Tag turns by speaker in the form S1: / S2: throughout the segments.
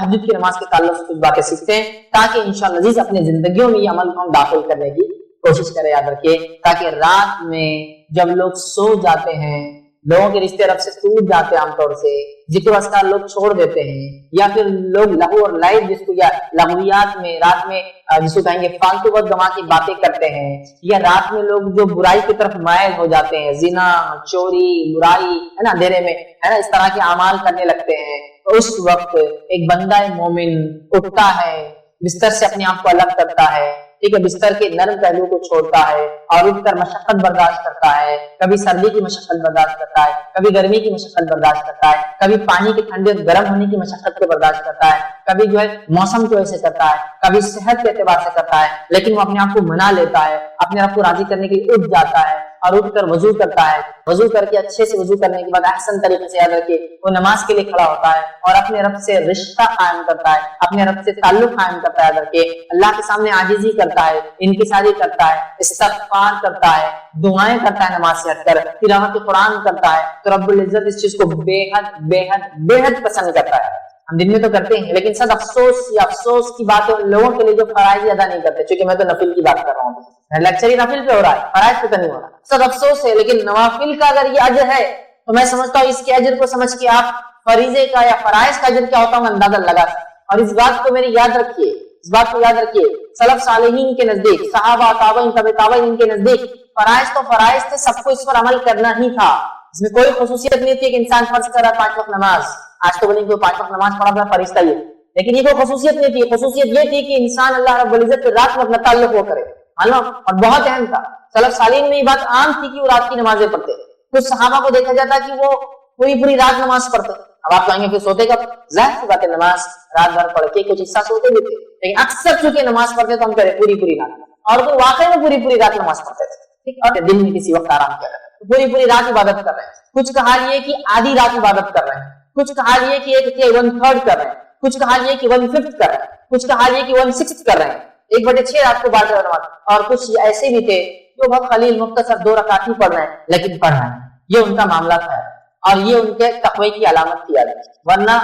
S1: تہجد کی نماز کے تعلق سے کچھ باتیں سیکھتے ہیں تاکہ انشاءاللہ عزیز اپنی زندگیوں میں یہ عمل کو ہم داخل کرنے کی کوشش کریں. یاد رکھیے تاکہ رات میں جب لوگ سو جاتے ہیں، لوگوں کے رشتے رب سے ٹوٹ جاتے ہیں، عام طور سے ذکر اذکار لوگ چھوڑ دیتے ہیں، یا پھر لوگ لہو اور لائب جس کو یا لغویات میں رات میں جس کو کہیں گے فالتو وقت گنوا کی باتیں کرتے ہیں، یا رات میں لوگ جو برائی کی طرف مائل ہو جاتے ہیں، زنا، چوری، برائی ہے نا، اندھیرے میں ہے نا، اس طرح کے اعمال کرنے لگتے ہیں. تو اس وقت ایک بندہ مومن اٹھتا ہے، بستر سے اپنے آپ کو الگ کرتا ہے، ٹھیک ہے، بستر کے نرم پہلو کو چھوڑتا ہے اور اٹھ کر مشقت برداشت کرتا ہے. کبھی سردی کی مشقت برداشت کرتا ہے، کبھی گرمی کی مشقت برداشت کرتا ہے، کبھی پانی کے ٹھنڈے اور گرم ہونے کی مشقت کو برداشت کرتا ہے، کبھی جو ہے موسم کی وجہ سے کرتا ہے، کبھی صحت کے اعتبار سے کرتا ہے، لیکن وہ اپنے آپ کو منا لیتا ہے، اپنے آپ کو راضی کرنے کے لیے اٹھ جاتا ہے اور اٹھ کر وضو کرتا ہے. وضو کر کے اچھے سے وضو کرنے کے بعد احسن طریقے سے یاد رکھیے وہ نماز کے لیے کھڑا ہوتا ہے اور اپنے رب سے رشتہ قائم کرتا ہے، اپنے رب سے تعلق قائم کرتا ہے. یاد رکھیے اللہ کے سامنے عاجزی کرتا ہے، انکساری کرتا ہے، استغفار کرتا ہے، دعائیں کرتا ہے، نماز سے ہٹ کر تلاوت قرآن کرتا ہے. تو رب العزت اس چیز کو بے حد بے حد بے حد پسند کرتا ہے. ہم دن میں تو کرتے ہیں لیکن سب افسوس کی بات ہے ان لوگوں کے لیے جو فرائض ادا نہیں کرتے. چونکہ میں تو نفل کی بات کر رہا ہوں، لیکچر ہی نفل پہ ہو رہا ہے، فرائض پہ تو نہیں ہو رہا. سب افسوس ہے، لیکن نوافل کا اگر یہ اجر ہے تو میں سمجھتا ہوں اس کے اجر کو سمجھ کے آپ فریضے کا یا فرائض کا اجر کیا ہوتا ہے اندازہ لگا سکتے. اور اس بات کو میری یاد رکھیے، اس بات کو یاد رکھیے، سلف صالحین کے نزدیک، صحابہ تابعین تبع تابعین کے نزدیک فرائض تو فرائض تھے، سب کو اس پر عمل کرنا ہی تھا. اس میں کوئی خصوصیت نہیں تھی کہ انسان فرض کر رہا 5 وقت نماز. آج تو بولیں کہ 5 وقت نماز پڑھا اپنا فرض تھا یہ، لیکن یہ کوئی خصوصیت نہیں تھی. خصوصیت یہ تھی کہ انسان اللہ رب العزت کے رات میں اپنا تعلق وہ کرے، معلوم، اور بہت اہم تھا. سلف صالحین میں یہ بات عام تھی کہ وہ رات کی نمازیں پڑھتے. کچھ صحابہ کو دیکھا جاتا کہ وہ پوری رات نماز پڑھتے. اب آپ کہیں گے پھر سوتے کب؟ ظاہر سی بات ہے نماز رات بھر پڑھ کے کچھ حصہ سوتے بھی تھے، لیکن اکثر چونکہ نماز پڑھتے تو ہم کہہ رہے پوری رات، اور تو واقعی میں پوری رات نماز پڑھتے تھے، ٹھیک، اور دن میں کسی وقت آرام کر رہے ہیں، پوری رات عبادت کر رہے ہیں. کچھ کہا یہ کہ آدھی رات عبادت کر رہے ہیں، کچھ کہا یہ کہ 1/3 کر رہے ہیں، کچھ کہا یہ کہ 1/5 کر رہے ہیں، کچھ کہا یہ کہ 1/6 کر رہے ہیں، 1/6 رات کو بانٹ رہے ہیں. اور کچھ ایسے بھی تھے جو بہت قلیل مختصر 2 رکعت ہی پڑھ رہے ہیں لیکن پڑھ رہے ہیں. یہ ان کا معاملہ تھا اور یہ ان کے تقوی کی علامت کی عادت. ورنہ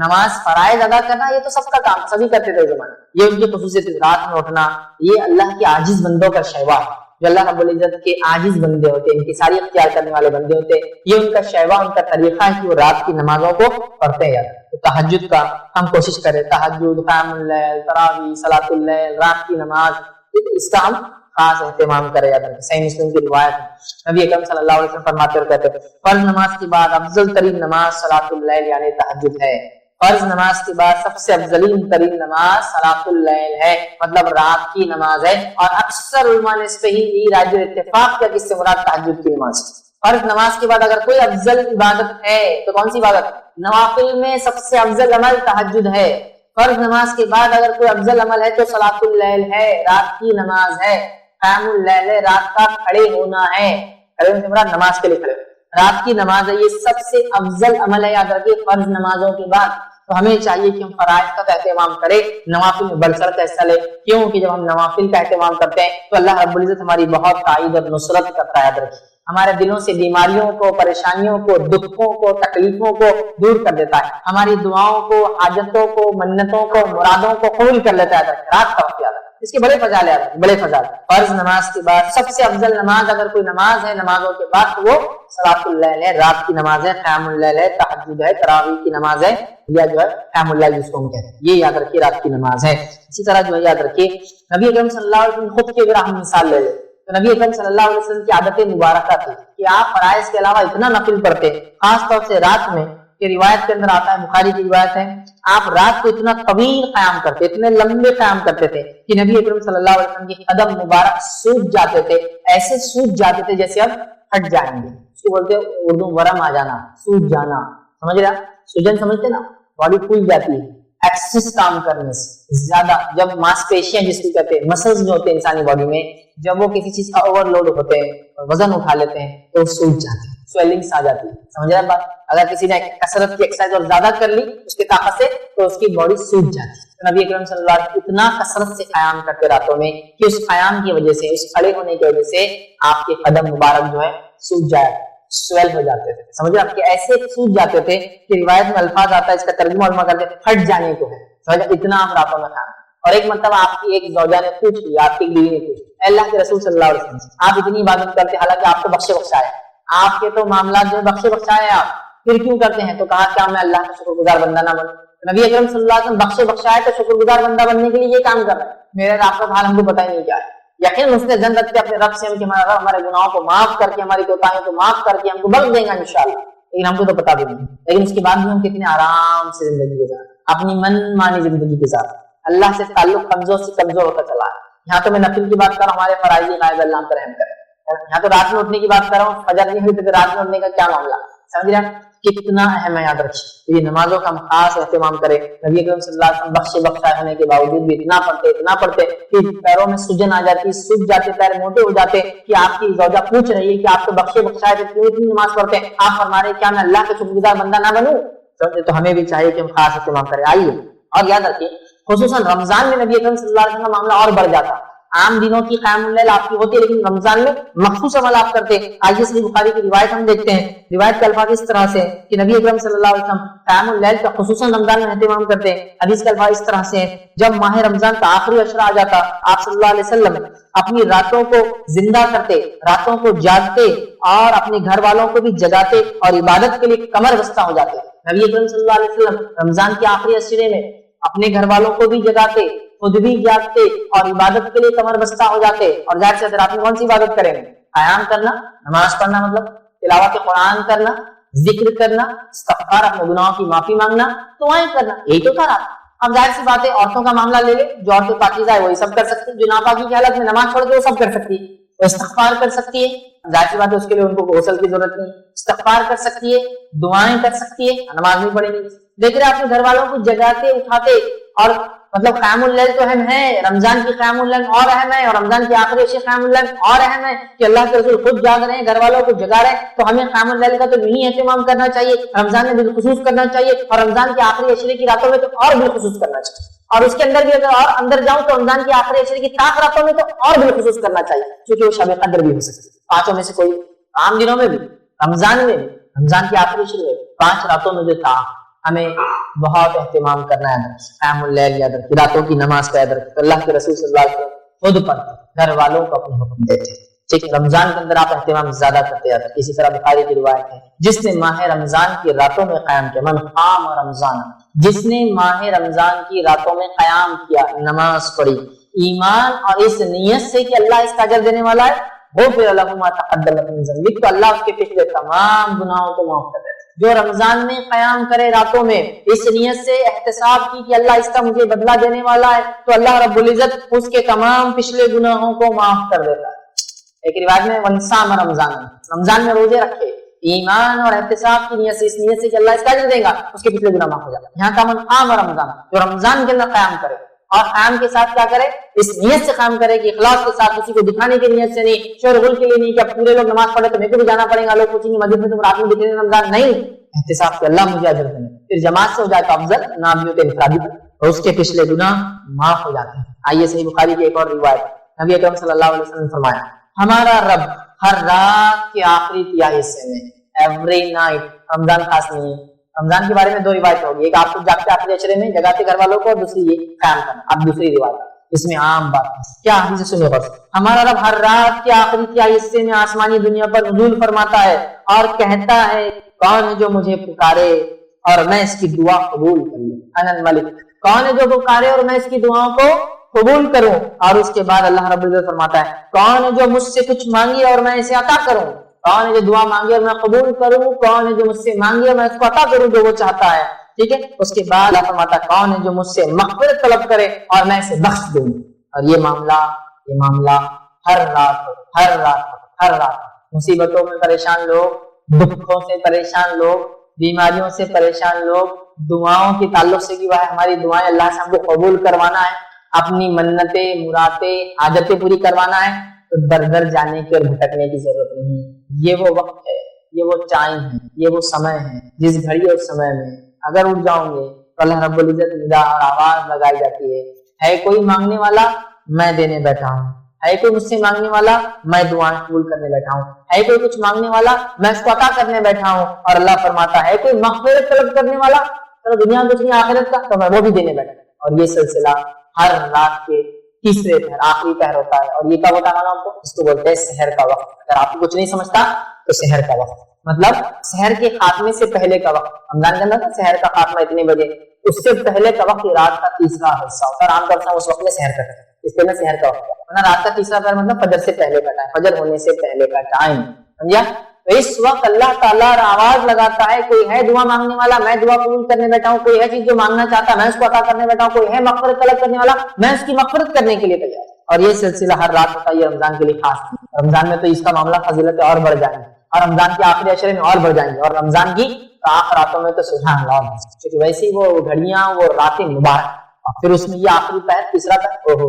S1: نماز فرائض ادا کرنا یہ تو سب کا کام، سبھی کرتے تھے زمانے. یہ ان کی خصوصیت، رات میں اٹھنا یہ اللہ کے عاجز بندوں کا شیوا ہے. جو اللہ رب العزت کے عاجز بندے ہوتے ہیں، انکساری اختیار کرنے والے بندے ہوتے ہیں، یہ ان کا شیوا، ان کا طریقہ ہے کہ وہ رات کی نمازوں کو پڑھتے ہیں. تو تہجد کا ہم کوشش کریں، تہجد، قیام اللیل، تراویح، صلاۃ اللیل، رات کی نماز، اس کا ہم خاص اہتمام کرے. صحیح مسلم کی روایت ہے، نبی اکرم صلی اللہ علیہ وسلم فرماتے اور کہتے ہیں فرض نماز کے بعد افضل ترین نماز صلاۃ اللیل یعنی تہجد ہے. فرض نماز کے بعد سب سے افضل ترین نماز صلاۃ اللیل ہے، مطلب رات کی نماز ہے. اور اکثر علماء نے اس پہ ہی راجع اتفاق کیا کہ اس سے مراد تہجد کی نماز. فرض نماز کے بعد اگر کوئی افضل عبادت ہے تو کون سی عبادت؟ نوافل میں سب سے افضل عمل تہجد ہے. فرض نماز کے بعد اگر کوئی افضل عمل ہے تو صلاۃ اللیل ہے، رات کی نماز ہے. قیام اللیل ہے، رات کا کھڑے ہونا ہے، کھڑے ہونے سے مراد نماز کے لیے کھڑے، رات کی نماز ہے. یہ سب سے افضل عمل ہے. یاد رکھیے فرض نمازوں کے بعد تو ہمیں چاہیے کہ ہم فرائض کا اہتمام کریں، نوافل میں بڑھ چڑھ کر حصہ لیں. کیونکہ جب ہم نوافل کا اہتمام کرتے ہیں تو اللہ رب العزت ہماری بہت تائید اور نصرت کرتا ہے. یاد رکھیے ہمارے دلوں سے بیماریوں کو، پریشانیوں کو، دکھوں کو، تکلیفوں کو دور کر دیتا ہے. ہماری دعاؤں کو، حاجتوں کو، منتوں کو، مرادوں کو قبول کر لیتا ہے. رات کا وقت یاد ہے، اس کے بڑے فضائل ہیں، بڑے فضائل. فرض نماز کے بعد سب سے افضل نماز اگر کوئی نماز ہے نمازوں کے بعد تو وہ صلاۃ اللیل ہے، رات کی نماز ہے، قیام اللیل ہے، تہجد ہے، تراویح کی نماز ہے، یا جو ہے قیام اللیل جس کو ہم کہتے ہیں، یہ یاد رکھیے رات کی نماز ہے. اسی طرح جو ہے یاد رکھیے نبی اکرم صلی اللہ علیہ وسلم خود کی اگر ہم مثال لے لیں تو نبی اکرم صلی اللہ علیہ وسلم کی عادت مبارکہ تھی کہ آپ فرائض کے علاوہ اتنا نفل پڑھتے، خاص طور سے رات میں. کہ روایت کے اندر آتا ہے، بخاری کی روایت ہے، آپ رات کو اتنا طویل قیام کرتے، اتنے لمبے قیام کرتے تھے کہ نبی اکرم صلی اللہ علیہ وسلم کے قدم مبارک سوج جاتے تھے، ایسے سوج جاتے تھے جیسے اب ہٹ جائیں گے. اس کو بولتے اردو ورم آ جانا، سوج جانا، سمجھ رہا؟ سوجن سمجھتے نا، باڈی پھول جاتی ہے ایکسس کام کرنے سے زیادہ. جب ماس پیشیاں جس کو کہتے ہیں، مسلز جو ہوتے ہیں انسانی باڈی میں، جب وہ کسی چیز کا اوور لوڈ ہوتے ہیں، وزن اٹھا لیتے ہیں تو سوج جاتے ہیں، سویلنگس آ جاتی ہے. سمجھ رہا بات؟ اگر کسی نے کثرت کی ایکسرسائز اور زیادہ کر لی اس کے طاقت سے تو اس کی باڈی سوج جاتی ہے. نبی اکرم صلی اللہ علیہ وسلم اتنا کثرت سے قیام کرتے راتوں میں کہ اس قیام کی وجہ سے، اس کھڑے ہونے کی وجہ سے آپ کے قدم مبارک جو ہے سوج جائے. سویل ہو جاتے تھے. سمجھے آپ کہ ایسے سوج جاتے تھے کہ روایت میں الفاظ آتا ہے اس کا ترجمہ علماء کرتے پھٹ جانے کو ہے. سمجھے اتنا آپ راتوں میں کھانا. اور ایک مرتبہ آپ کی ایک زوجہ نے پوچھ لیا, آپ کی بیوی نے پوچھ, اللہ کے رسول صلی اللہ علیہ وسلم آپ اتنی عبادت کرتے حالانکہ آپ کو بخشے بخشائے, آپ کے تو معاملات جو بخشے بخشائے آپ پھر کیوں کرتے ہیں؟ تو کہا کیا میں اللہ کا شکر گزار بندہ نہ بنوں؟ نبی اکرم صلی اللہ علیہ وسلم بخشے بخشائے تو شکر گزار بندہ بننے کے لیے یہ کام کر رہے ہیں. میرے آپ کا حال ہم کو پتہ ہی نہیں کیا ہے. یقین اس نے جن رکھتے اپنے رب سے کہ ہمارا رب ہمارے گناہوں کو معاف کر کے ہماری کوتاہیوں کو معاف کر کے ہم کو بخش دے گا انشاءاللہ, لیکن ہم کو تو پتا بھی نہیں. لیکن اس کے بعد بھی ہم کتنے آرام سے زندگی گزار, اپنی من مانی زندگی گزار, اللہ سے تعلق کمزور سے کمزور ہوتا چلا ہے. یہاں تو میں نفل کی بات کر رہا ہوں, ہمارے فرائض غائب اللہ ہم پر رحم کرے. یہاں تو رات میں اٹھنے کی بات کر رہا ہوں, فجر نہیں ہوئی تو رات میں اٹھنے کا کیا معاملہ, سمجھ رہے ہیں کتنا اہم ہے. یاد رکھیے یہ نمازوں کا ہم خاص اہتمام کریں. نبی اکرم صلی اللہ علیہ وسلم بخشے بخشائے ہونے کے باوجود بھی اتنا پڑھتے کہ پیروں میں سجن آ جاتی, سوج جاتے, پیر موٹے ہو جاتے کہ آپ کی زوجہ پوچھ رہی ہے کہ آپ کو بخشے بخشائے تو کیوں اتنی نماز پڑھتے ہیں؟ آپ فرما رہے کیا میں اللہ کا شکر گزار بندہ نہ بنوں؟ تو ہمیں بھی چاہیے کہ ہم خاص اہتمام کریں. آئیے اور یاد رکھیے خصوصاً رمضان میں نبی اکرم صلی اللہ علیہ وسلم کا معاملہ اور بڑھ جاتا. عام دنوں کی قیام اللیل آپ کی ہوتی ہے لیکن رمضان میں مخصوص عمل آپ کرتے. آئیے صحیح بخاری کی روایت ہم دیکھتے ہیں. روایت کے الفاظ اس طرح سے کہ نبی اکرم صلی اللہ علیہ وسلم قیام اللیل کا خصوصاً رمضان میں اہتمام کرتے. حدیث کے الفاظ اس طرح سے جب ماہ رمضان کا آخری عشرہ آ جاتا آپ صلی اللہ علیہ وسلم اپنی راتوں کو زندہ کرتے, راتوں کو جاگتے اور اپنے گھر والوں کو بھی جگاتے اور عبادت کے لیے کمر بستہ ہو جاتے. نبی اکرم صلی اللہ علیہ وسلم رمضان کے آخری عشرے میں اپنے گھر والوں کو بھی جگاتے, خود بھی جاگتے اور عبادت کے لیے کمر بستہ ہو جاتے. اور ظاہر سے رات میں کون سی عبادت کریں گے؟ قیام کرنا, نماز پڑھنا, مطلب تلاوت قرآن کرنا, ذکر کرنا, استغفار اپنے گناہوں کی معافی مانگنا, دعائیں کرنا, یہی تو تھا. اب ظاہر سی بات ہے عورتوں کا معاملہ لے لے, جو عورتیں پاکیزہ ہے وہی سب کر سکتی, جو ناپاکی کی حالت میں نماز پڑھ کے وہ سب کر سکتی ہے, وہ استغفار کر سکتی ہے. ظاہر سی بات ہے اس کے لیے ان کو غسل کی ضرورت نہیں, استغفار کر سکتی ہے, دعائیں کر سکتی ہے, نماز نہیں پڑھے گی. دیکھ رہے اپنے گھر والوں کو جگاتے اٹھاتے. اور مطلب قیام اللیل تو اہم ہے, رمضان کی قیام اللیل اور اہم ہے, اور رمضان کی آخری عشرے قیام اللیل اور اہم ہے کہ اللہ کے رسول خود جاگ رہے ہیں, گھر والوں کو جگا رہے ہیں. تو ہمیں قیام اللیل کا تو یہی اہتمام کرنا چاہیے, رمضان میں بالخصوص کرنا چاہیے, اور رمضان کے آخری عشرے کی راتوں میں تو اور بالخصوص کرنا چاہیے. اور اس کے اندر بھی اگر اور اندر جاؤں تو رمضان کی آخری عشرے کی طاق راتوں میں تو اور بالخصوص کرنا چاہیے, کیونکہ وہ شب قدر بھی ہو سکتی ہے. پانچوں میں سے کوئی, عام دنوں میں بھی, رمضان میں بھی, رمضان کی آخری عشرے میں 5 راتوں میں جو طاق, ہمیں بہت اہتمام کرنا ہے. قیام اللیل یاد رکھیں, راتوں کی نماز کا یاد رکھیں. اللہ کے رسول صلی اللہ علیہ وسلم خود پڑھتے, گھر والوں کو اپنے حکم دیتے. ٹھیک ہے, رمضان کے اندر آپ اہتمام زیادہ کرتے ہیں. اسی طرح بخاری کی روایت ہے جس نے ماہ رمضان کی راتوں میں قیام کیا, من قام رمضان, جس نے ماہ رمضان کی راتوں میں قیام کیا, نماز پڑھی, ایمان اور اس نیت سے کہ اللہ اس کا اجر دینے والا ہے, غفر له ما تقدم من ذنبه, تو اللہ اس کے پچھلے تمام گناہوں کو معاف کر دیتا. جو رمضان میں قیام کرے راتوں میں اس نیت سے احتساب کی کہ اللہ اس کا مجھے بدلہ دینے والا ہے, تو اللہ رب العزت اس کے تمام پچھلے گناہوں کو معاف کر دیتا ہے. ایک روایت میں ونصام رمضان, رمضان میں روزے رکھے ایمان اور احتساب کی نیت سے, اس نیت سے کہ اللہ اس کا اجر دے گا, اس کے پچھلے گناہ معاف ہو جاتے ہیں. یہاں کا من قام رمضان, جو رمضان کے اندر قیام کرے, اور قیام کے ساتھ کیا کرے, اس نیت سے قیام کرے کہ اخلاص کے ساتھ, کسی کو دکھانے کی نیت سے نہیں, شور غل کے لیے نہیں کہ اب پورے لوگ نماز پڑھے تو میرے کو بھی جانا پڑے گا, لوگ پوچھیں گے مسجد میں تم رات میں دکھنے رمضان, نہیں, احتساب کہ اللہ مجھے اجر دے. پھر جماعت سے ہو جائے تو افضل, نہ بھی ہوتے انفرادی پر, اور اس کے پچھلے گناہ معاف ہو جاتے ہیں. آئیے صحیح بخاری کی ایک اور روایت, نبی اکرم صلی اللہ علیہ وسلم نے فرمایا ہمارا رب ہر رات کے آخری تہائی حصے میں, ایوری نائٹ, رمضان خاص نہیں ہے, رمضان کے بارے میں 2 روایت ہوگی, ایک آپ کو جاگتے آخری عشرے میں جگاتے گھر والوں کو, اور دوسری یہ قیام کرنا. اب دوسری روایت اس میں عام بات کیا حدیث سنو بس, ہمارا رب ہر رات کے آخری تہائی حصے میں آسمانی دنیا پر نزول فرماتا ہے اور کہتا ہے کون ہے جو مجھے پکارے اور میں اس کی دعا قبول کروں, انا الملک, کون ہے جو پکارے اور میں اس کی دعاؤں کو قبول کروں. اور اس کے بعد اللہ رب العزت فرماتا ہے کون ہے جو مجھ سے کچھ مانگے اور میں اسے عطا کروں, کون ہے جو دعا مانگے اور میں قبول کروں, کون ہے جو مجھ سے مانگے اور میں اس کو عطا کروں جو وہ چاہتا ہے. ٹھیک ہے, اس کے بعد اللہ فرماتا ہے کون ہے جو مجھ سے مغفرت طلب کرے اور میں اسے بخش دوں. اور یہ معاملہ ہر رات مصیبتوں میں پریشان لوگ, دکھوں سے پریشان لوگ, بیماریوں سے پریشان لوگ, دعاؤں کے تعلق سے کہ ہماری دعائیں اللہ سے ہم کو قبول کروانا ہے, اپنی منتیں, مرادیں, حاجتیں پوری کروانا ہے, تو در در جانے کی اور بھٹکنے کی ضرورت نہیں ہے. یہ وہ وقت ہے, یہ وہ ٹائم ہے, یہ وہ سمے ہے جس گھڑی اور سمے میں اگر اٹھ جاؤں گے تو اللہ رب العزت ندا اور آواز لگائی جاتی ہے کوئی مانگنے والا, میں دینے بیٹھا ہوں, ہے کوئی مجھ سے مانگنے والا، میں دعائیں قبول کرنے بیٹھا ہوں، ہے کوئی کچھ مانگنے والا، میں اس کو عطا کرنے بیٹھا ہوں. اور اللہ فرماتا ہے کوئی مغفرت طلب کرنے والا، چلو دنیا میں کچھ نہیں آخرت کا تو میں وہ بھی دینے بیٹھا. اور یہ سلسلہ ہر رات کے تیسرے پہر آخری پہر ہوتا ہے. اور یہ کب ہوتا ہے معلوم آپ کو؟ اس کو بولتے ہیں سحر کا وقت. اگر آپ کو کچھ نہیں سمجھتا تو سحر کا وقت مطلب سحر کے خاتمے سے پہلے کا وقت. رمضان کے اندر نا سحر کا خاتمہ اتنے بجے، اس سے پہلے کا وقت یہ رات کا تیسرا حصہ ہوتا ہے. عام طور سے اس وقت میں سحر کرتے ہیں، اس لیے میں سحر کا وقت ورنہ رات کا تیسرا پہر مطلب فجر سے پہلے کا ٹائم، فجر ہونے سے پہلے کا ٹائم. سمجھا؟ تو اس وقت اللہ تعالیٰ آواز لگاتا ہے کوئی ہے دعا مانگنے والا، میں دعا قبول کرنے بیٹھا ہوں. کوئی ہے چیز جو مانگنا چاہتا ہے، میں اس کو عطا کرنے بیٹھا ہوں. کوئی ہے مغفرت طلب کرنے والا، میں اس کی مغفرت کرنے کے لیے تیار. اور یہ سلسلہ ہر رات ہوتا ہے. یہ رمضان کے لیے خاص. رمضان میں تو اس کا معاملہ فضیلت اور بڑھ جائیں گے، اور رمضان کے آخری عشرے میں اور بڑھ جائیں گے، اور رمضان کی آخر راتوں میں تو سبحان اللہ، کیونکہ ویسے وہ گھڑیاں وہ راتیں مبارک، اور پھر اس میں یہ آخری پہر تیسرا پہر، اوہو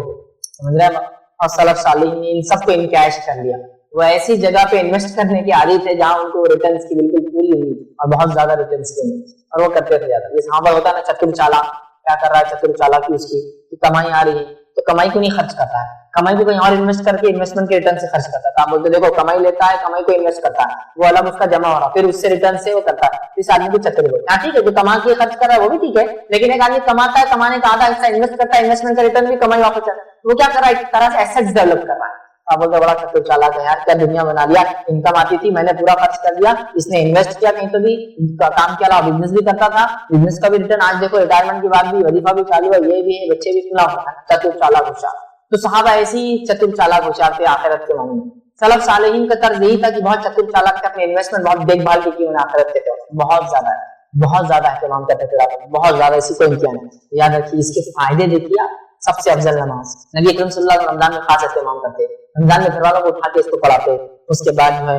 S1: سمجھ رہے ہیں. اور سلف صالحین نے ان سب کو انکیش کر لیا. وہ ایسی جگہ پہ انویسٹ کرنے کی عادی تھے جہاں ان کو ریٹرنز کی بالکل پوری امید اور بہت زیادہ ریٹرنز کی امید، اور وہ کرتے تھے زیادہ. یہ صحابہ ہوتا ہے نا چتر چالا، کیا کر رہا ہے چتر چالا کی اس کی کمائی آ رہی ہے تو کمائی کو نہیں خرچ کرتا ہے، کمائی کو کہیں اور انویسٹ کر کے انویسٹمنٹ کے ریٹرن سے خرچ کرتا ہے. آپ بولتے دیکھو کمائی لیتا ہے، کمائی کو انویسٹ کرتا ہے، وہ الگ اس کا جمع ہو رہا، پھر اس سے ریٹرن سے وہ کرتا ہے. اس آدمی کو چتر بولتے ہیں. ٹھیک ہے جو کما کے خرچ کر رہا ہے وہ بھی ٹھیک ہے، لیکن ایک آدمی کماتا ہے، کمانے کا آدھا حصہ انویسٹ کرتا ہے، انویسٹمنٹ کا ریٹرن بھی کمائی واپس کرتا ہے. وہ کیا کر رہا ہے؟ ایک طرح سے ایسٹس ڈیولپ کر رہا ہے. آپ بولتے بڑا چتر چالاک ہے یار، کیا دنیا بنا لیا، انکم آتی تھی میں نے پورا خرچ کر دیا. اس نے انویسٹ کیا کہیں تو بھی، کام کے علاوہ بزنس بھی کرتا تھا، بزنس کا بھی ریٹرن آج دیکھو ریٹائرمنٹ کے بعد بھی وظیفہ بھی چالو ہے، یہ بھی ہے، بچے بھی کھلا ہوتا ہے. چتر چالاک ہوشیار. تو صحابہ ایسی چتر چالاک ہوشیار تھے آخرت کے معاملے میں. سلف صالحین کا طرز یہی تھا کہ بہت چتر چالاک تھے، اپنے انویسٹمنٹ بہت دیکھ بھال کی انہیں آخرت کے طور بہت زیادہ اہتمام کرتے تھے، بہت زیادہ. اسی کو امتحان یاد رکھیے. اس کے فائدے دیکھیے. سب سے افضل نماز نبی اکرم صلی اللہ علیہ وسلم رمضان میں خاص اہتمام کرتے، رمضان میں گھر والوں کو اٹھا کے اس کو پڑھاتے. اس کے بعد جو ہے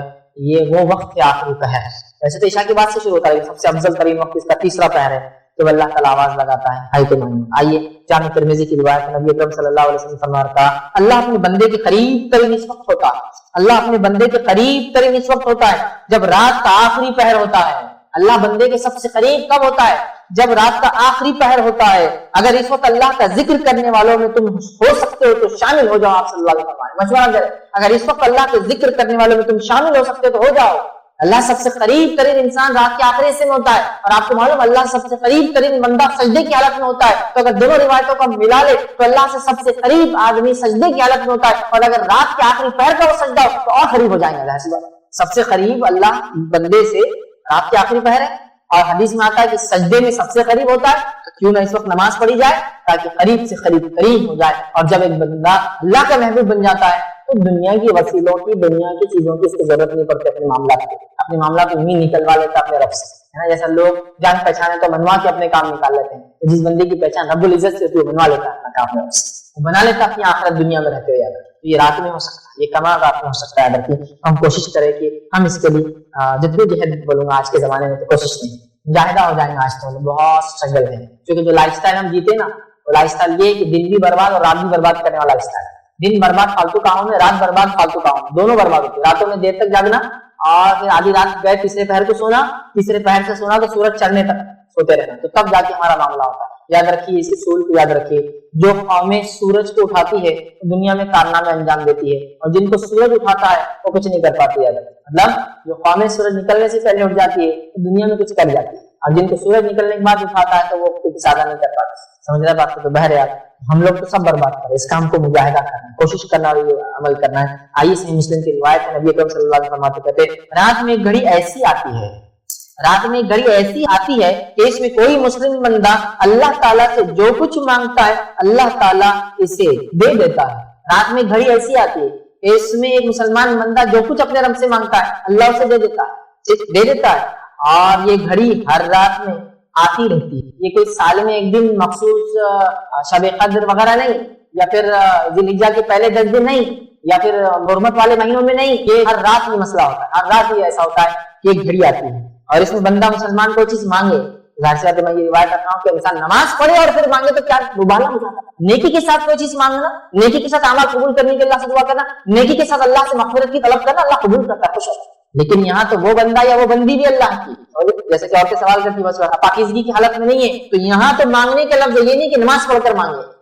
S1: یہ وہ وقت ہے آخری پہر. ویسے تو عشاء کے بعد سے شروع ہوتا ہے، سب سے افضل ترین وقت اس کا تیسرا پہر ہے. تو اللہ تعالیٰ آواز لگاتا ہے ہائی کے معنی. آئیے جامع ترمذی کی روایت نبی اکرم صلی اللہ علیہ وسلم فرماتا اللہ اپنے بندے کے قریب ترین اس وقت ہوتا ہے، اللہ اپنے بندے کے قریب ترین اس وقت ہوتا ہے جب رات کا آخری پہر ہوتا ہے. اللہ بندے کے سب سے قریب کب ہوتا ہے؟ جب رات کا آخری پہر ہوتا ہے. اگر اس وقت اللہ کا ذکر کرنے والوں میں تم ہو سکتے ہو تو شامل ہو جاؤ. آپ صلی اللہ علیہ وسلم مشورہ کریں، اگر اس وقت اللہ کے ذکر کرنے والوں میں تم شامل ہو سکتے ہو تو ہو جاؤ. اللہ سب سے قریب ترین انسان رات کے آخری حصے میں ہوتا ہے، اور آپ کو معلوم اللہ سب سے قریب ترین بندہ سجدے کی حالت میں ہوتا ہے. تو اگر دونوں روایتوں کو ملا لے تو اللہ سے سب سے قریب آدمی سجدے کی حالت میں ہوتا ہے، اور اگر رات کے آخری پہر کا وہ سجدہ ہو تو اور قریب ہو جائیں گے. سب سے قریب اللہ بندے سے رات کے آخری پہر ہے، اور حدیث میں آتا ہے کہ سجدے میں سب سے قریب ہوتا ہے. تو کیوں نہ اس وقت نماز پڑھی جائے تاکہ قریب سے قریب ہو جائے. اور جب ایک بندہ اللہ کا محبوب بن جاتا ہے تو دنیا کی وسیلوں کی، دنیا کی چیزوں کی اس کی ضرورت نہیں پڑتی. اپنے معاملات میں نکلوا لیتا اپنے رب سے، ہے نا. جیسا لوگ جان پہچانے تو منوا کے اپنے کام نکال لیتے ہیں، تو جس بندے کی پہچان رب العزت سے ہوتی ہے وہ بنوا لیتا ہے اپنا کام، وہ بنا لیتا اپنی آخرت دنیا میں رہتے ہوئے. تو یہ رات میں ہو سکتا ہے، یہ کما رات میں ہو سکتا ہے. اگر ہم کوشش کریں کہ ہم اس کے لیے جدوجہد بولوں گا آج کے زمانے میں تو کوشش نہیں، مجاہدہ ہو جائیں گے. آج تو بہت اسٹرگل ہے، کیونکہ جو لائف اسٹائل ہم جیتے نا وہ لائف اسٹائل یہ کہ دن بھی برباد اور رات بھی برباد کرنے والا لائف اسٹائل. دن برباد فالتو کاموں میں، رات برباد فالتو کاموں میں، دونوں برباد ہوتے. راتوں میں دیر تک جاگنا اور پھر آدھی رات گئے تیسرے پہر کو سونا، تیسرے پہر سے سونا تو سورج چڑھنے تک سوتے رہنا، تو تب جا کے ہمارا معاملہ ہوتا ہے. یاد رکھیے اس اصول کو یاد رکھیے. جو قومیں سورج کو اٹھاتی ہے دنیا میں کارنامے انجام دیتی ہے، اور جن کو سورج اٹھاتا ہے وہ کچھ نہیں کر پاتی. مطلب جو قومیں سورج نکلنے سے پہلے اٹھ جاتی ہے دنیا میں کچھ کر جاتی ہے، اور جن کو سورج نکلنے کے بعد اٹھاتا ہے تو وہ کچھ زیادہ نہیں کر پاتی. سمجھ رہے بات کو؟ تو بہرحال ہم لوگ تو سب برباد کریں، اس کام کو مجاہدہ کرنا، کوشش کرنا اور یہ عمل کرنا ہے. آئیے صحیح مسلم کی روایت ہے نبی اکرم صلی اللہ علیہ وسلم کہتے ہیں رات میں ایک گھڑی ایسی آتی ہے، رات میں ایک گھڑی ایسی آتی ہے کہ اس میں کوئی مسلم بندہ اللہ تعالیٰ سے جو کچھ مانگتا ہے اللہ تعالیٰ اسے دے دیتا ہے. رات میں گھڑی ایسی آتی ہے کہ اس میں ایک مسلمان بندہ جو کچھ اپنے رب سے مانگتا ہے اللہ اسے دے دیتا ہے. اور یہ گھڑی ہر رات میں آتی رہتی ہے. یہ کوئی سال میں ایک دن مخصوص شب قدر وغیرہ نہیں، یا پھر ذی الحجہ کے پہلے 10 دن نہیں، یا پھر حرمت والے مہینوں میں نہیں. یہ ہر رات میں مسئلہ ہوتا ہے، ہر رات یہ ایسا ہوتا ہے کہ ایک گھڑی آتی ہے اور اس میں بندہ مسلمان کوئی چیز مانگے. ظاہر سی بات ہے میں یہ روایت رکھتا ہوں کہ انسان نماز پڑھے اور پھر مانگے تو کیا مبالغہ ہو جاتا ہے. نیکی کے ساتھ کوئی چیز مانگنا، نیکی کے ساتھ اعمال قبول کرنے کے اللہ سے دعا کرنا، نیکی کے ساتھ اللہ سے مغفرت کی طلب کرنا، اللہ قبول کرتا ہے، خوش ہوتا ہے. لیکن یہاں تو وہ بندہ یا وہ بندی بھی اللہ کی، اور جیسے کہ عورتیں سوال کرتی بس پاکیزگی کی حالت میں نہیں ہے، تو یہاں تو مانگنے کا لفظ یہ نہیں کہ نماز پڑھ کر مانگے،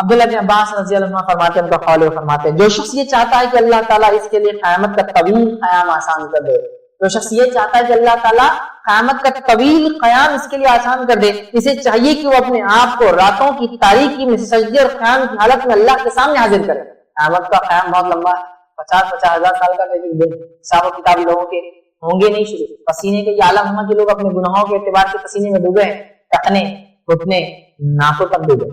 S1: عبداللہ بن عباس رضی اللہ عنہ فرماتے ہیں، ان کا قول فرماتے ہیں، جو شخص یہ چاہتا ہے کہ اللہ تعالیٰ اس کے لیے قیامت کا طویل قیام آسان کر دے، جو شخص یہ چاہتا ہے کہ اللہ تعالیٰ قیامت کا طویل قیام اس کے لیے آسان کر دے، اسے چاہیے کہ وہ اپنے آپ کو راتوں کی تاریکی میں سجدے اور قیام کی حالت میں اللہ کے سامنے حاضر کرے۔ قیامت کا قیام بہت لمبا ہے، 50 ہزار سال کا، لیکن حساب و کتاب لوگوں کے ہوں گے نہیں شروع، پسینے کے یہ عالم ہوا کہ لوگ اپنے گناہوں کے اعتبار سے پسینے میں ڈوبے ہیں، ٹکنے گھٹنے ناکوں تک ڈوبے،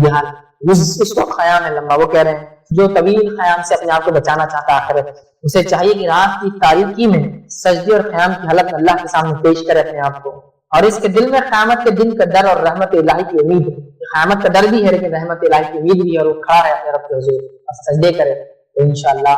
S1: یہ حال اس کو قیام ہے لمبا۔ وہ کہہ رہے ہیں جو طویل قیام سے اپنے آپ کو بچانا چاہتا ہے آخرت، اسے چاہیے کہ رات کی تاریکی میں سجدے اور قیام کی حالت میں اللہ کے سامنے پیش کرے اپنے آپ کو، اور اس کے دل میں قیامت کے دن کا ڈر اور رحمت الہی کی امید ہے۔ قیامت کا ڈر بھی ہے لیکن رحمت الہی کی امید بھی ہے، اور وہ کھڑا ہے اپنے رب کے حضور اور سجدے کرے، تو انشاءاللہ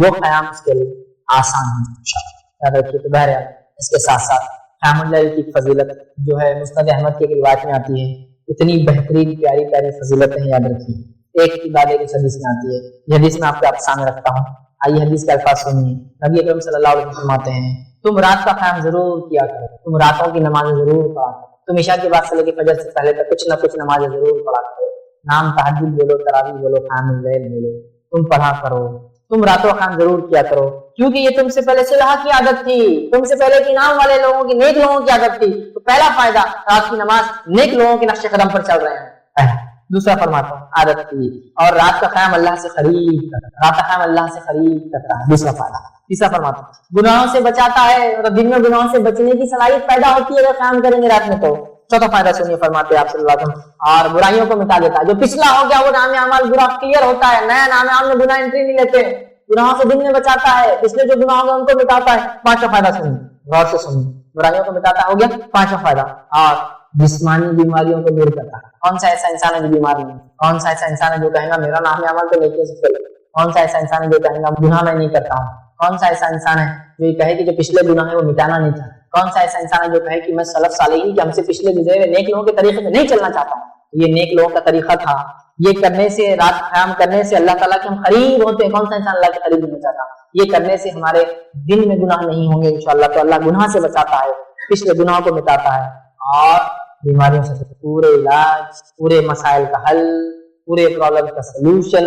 S1: وہ قیام اس کے لیے آسان ہے انشاءاللہ۔ یاد رکھیے۔ تو بہرحال اس کے ساتھ ساتھ قیام اللیل کی فضیلت جو ہے مسند احمد کی روایت میں آتی ہے، اتنی بہترین پیاری پیاری فضیلتیں ہیں، یاد رکھیے۔ ایک کی بعد ایک حدیث میں آتی ہے، یہ حدیث میں آپ کے سامنے رکھتا ہوں، آئیے حدیث کے الفاظ سنیے۔ نبی اکرم صلی اللہ علیہ وسلم فرماتے ہیں، تم رات کا قیام ضرور کیا کرو، تم راتوں کی نمازیں ضرور پڑھا کرو، تم عشاء کے بعد سے لے کے فجر سے پہلے تک کچھ نہ کچھ نمازیں ضرور پڑھا کرو، نام تہجد بولو، تراویح بولو، قیام اللیل بولو، تم پڑھا کرو، تم راتوں کا قیام ضرور کیا کرو، کیونکہ یہ تم سے پہلے صلح کی عادت تھی، تم سے پہلے کے نام والے لوگوں کی، نیک لوگوں کی عادت تھی۔ تو پہلا فائدہ، رات کی نماز نیک لوگوں کے نقش قدم پر چل رہے ہیں۔ دوسرا فرماتا ہوں عادت کی، اور رات کا قیام اللہ سے قریب کرتا ہے، رات کا قیام اللہ سے قریب کرتا ہے، دوسرا فائدہ۔ تیسرا فرماتا ہوں گناہوں سے بچاتا ہے، اور دن میں گناہوں سے بچنے کی صلاحیت پیدا ہوتی ہے اگر قیام کریں گے رات میں تو۔ چوتھا فائدہ سنیے، فرماتے ہیں آپ صلی اللہ علیہ وسلم، اور برائیوں کو مٹا دیتا ہے، جو پچھلا ہو گیا وہ نام اعمال برا کلیئر ہوتا ہے، نیا نام اعمال میں گناہ انٹری نہیں لیتے، گناہوں سے دن میں بچاتا ہے، پچھلے جو گناہ ہو گئے ان کو مٹاتا ہے۔ پانچواں فائدہ سنیے، غور سے سنیے، برائیوں کو مٹاتا ہو گیا، پانچواں فائدہ، اور جسمانی بیماریوں کو دور کرتا ہے۔ کون سا ایسا انسان ہے جو بیمار نہیں؟ کون سا ایسا انسان ہے جو کہے گا میرا نام عمل تو نیکی سے چلے؟ کون سا ایسا انسان ہے جو کہے گا گناہ میں نہیں کرتا ہوں؟ کون سا ایسا انسان ہے جو یہ کہے کہ جو پچھلے گناہ ہے وہ مٹانا نہیں چاہتا؟ کون سا ایسا انسان ہے جو کہے کہ میں سلف صالحین کے ہم سے پچھلے گزرے ہوئے نیک لوگوں کے طریقے میں نہیں چلنا چاہتا ہوں؟ یہ نیک لوگوں کا طریقہ تھا، یہ کرنے سے، رات قیام کرنے سے اللہ تعالیٰ کے ہم قریب ہوتے ہیں۔ کون سا انسان اللہ کے قریب نہیں چاہتا؟ یہ کرنے سے ہمارے دن میں گناہ نہیں ہوں گے انشاءاللہ۔ تو اللہ گناہ سے بچاتا ہے، پچھلے گناہوں کو مٹاتا ہے، اور بیماریوں سے پورے علاج، پورے مسائل کا حل، پورے پرابلم کا سلوشن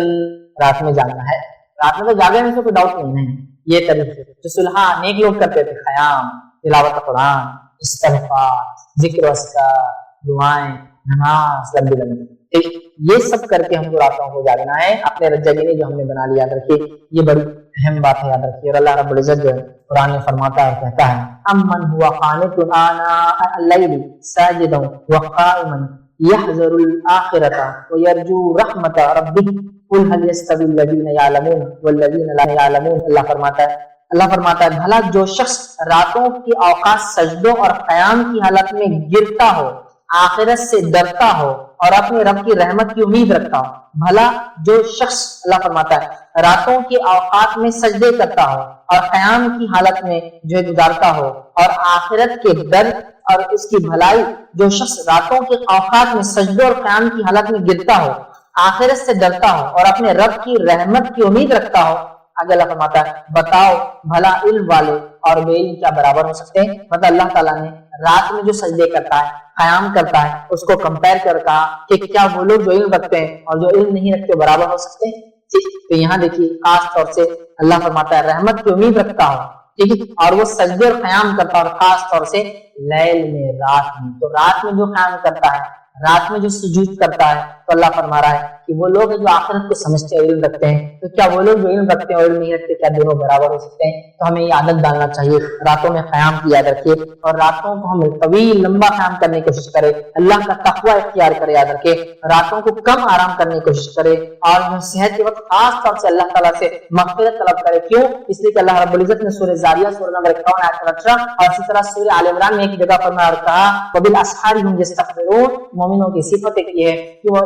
S1: رات میں جاننا ہے۔ رات میں تو جاگے میں سے کوئی ڈاؤٹ نہیں ہے۔ یہ طریقے جو صلح نیک لوگ کرتے تھے، قیام، تلاوت قرآن، استغفار، ذکر و اذکار، دعائیں، نماز لمبی، یہ سب کر کے ہم کو راتوں کو جاگنا ہے، اپنے جگہ جو ہم نے بنا لیا۔ رکھیے یہ بڑی اہم بات ہے، یاد رکھیے۔ اور اللہ رب العزت جو ہے قرآن میں فرماتا ہے اور کہتا ہے، امن هو قانت آناء الليل ساجدا وقائما يحذر الآخرة ويرجو رحمة ربه قل هل يستوي الذين يعلمون والذين لا يعلمون۔ اللہ فرماتا ہے بھلا جو شخص راتوں کی اوقات سجدوں اور قیام کی حالت میں گرتا ہو، آخرت سے ڈرتا ہو اور اپنے رب کی رحمت کی امید رکھتا ہو، بھلا جو شخص، اللہ فرماتا ہے، راتوں کے اوقات میں سجدے کرتا ہو اور قیام کی حالت میں جو گزارتا ہو اور آخرت کے ڈر اور اس کی بھلائی، جو شخص راتوں کے اوقات میں سجدے اور قیام کی حالت میں گرتا ہو، آخرت سے ڈرتا ہو اور اپنے رب کی رحمت کی امید رکھتا ہو، آگے اللہ فرماتا ہے بتاؤ بھلا علم والے اور بے علم کیا برابر ہو سکتے ہیں؟ مطلب اللہ تعالیٰ نے رات میں جو سجدے کرتا ہے، قیام کرتا ہے، اس کو کمپیر کر کہا کہ کیا وہ لوگ جو علم رکھتے ہیں اور جو علم نہیں رکھتے برابر ہو سکتے ہیں؟ تو یہاں دیکھیے خاص طور سے اللہ فرماتا ہے رحمت کی امید رکھتا ہو، ٹھیک ہے، اور وہ سجدے اور قیام کرتا ہے، اور خاص طور سے لیل میں، رات میں۔ تو رات میں جو قیام کرتا ہے، رات میں جو سجود کرتا ہے، تو اللہ فرما رہا ہے کہ وہ لوگ جو آخرت کو سمجھتے ہیں، علم رکھتے ہیں، تو کیا وہ لوگ جو علم رکھتے ہیں اور علم نہیں رکھتے کیا دونوں برابر ہو سکتے ہیں؟ تو ہمیں یہ عادت ڈالنا چاہیے، راتوں میں قیام کی یاد رکھیے، اور راتوں کو ہم طویل لمبا قیام کرنے کی کوشش کریں، اللہ کا تقوی اختیار کرے، یاد رکھے راتوں کو کم آرام کرنے کی کوشش کرے، اور صحت کے وقت خاص طور سے اللہ تعالیٰ سے مغفرت طلب کرے۔ کیوں؟ اس لیے کہ اللہ رب العزت نے سورہ زاریہ سورہ نمبر 51 آیت 18 اور اسی طرح سورہ آل عمران میں ایک جگہ فرمایا اور کہا وبالاسحار هم يستغفرون، مومنوں کی صفت ایک یہ ہے کہ وہ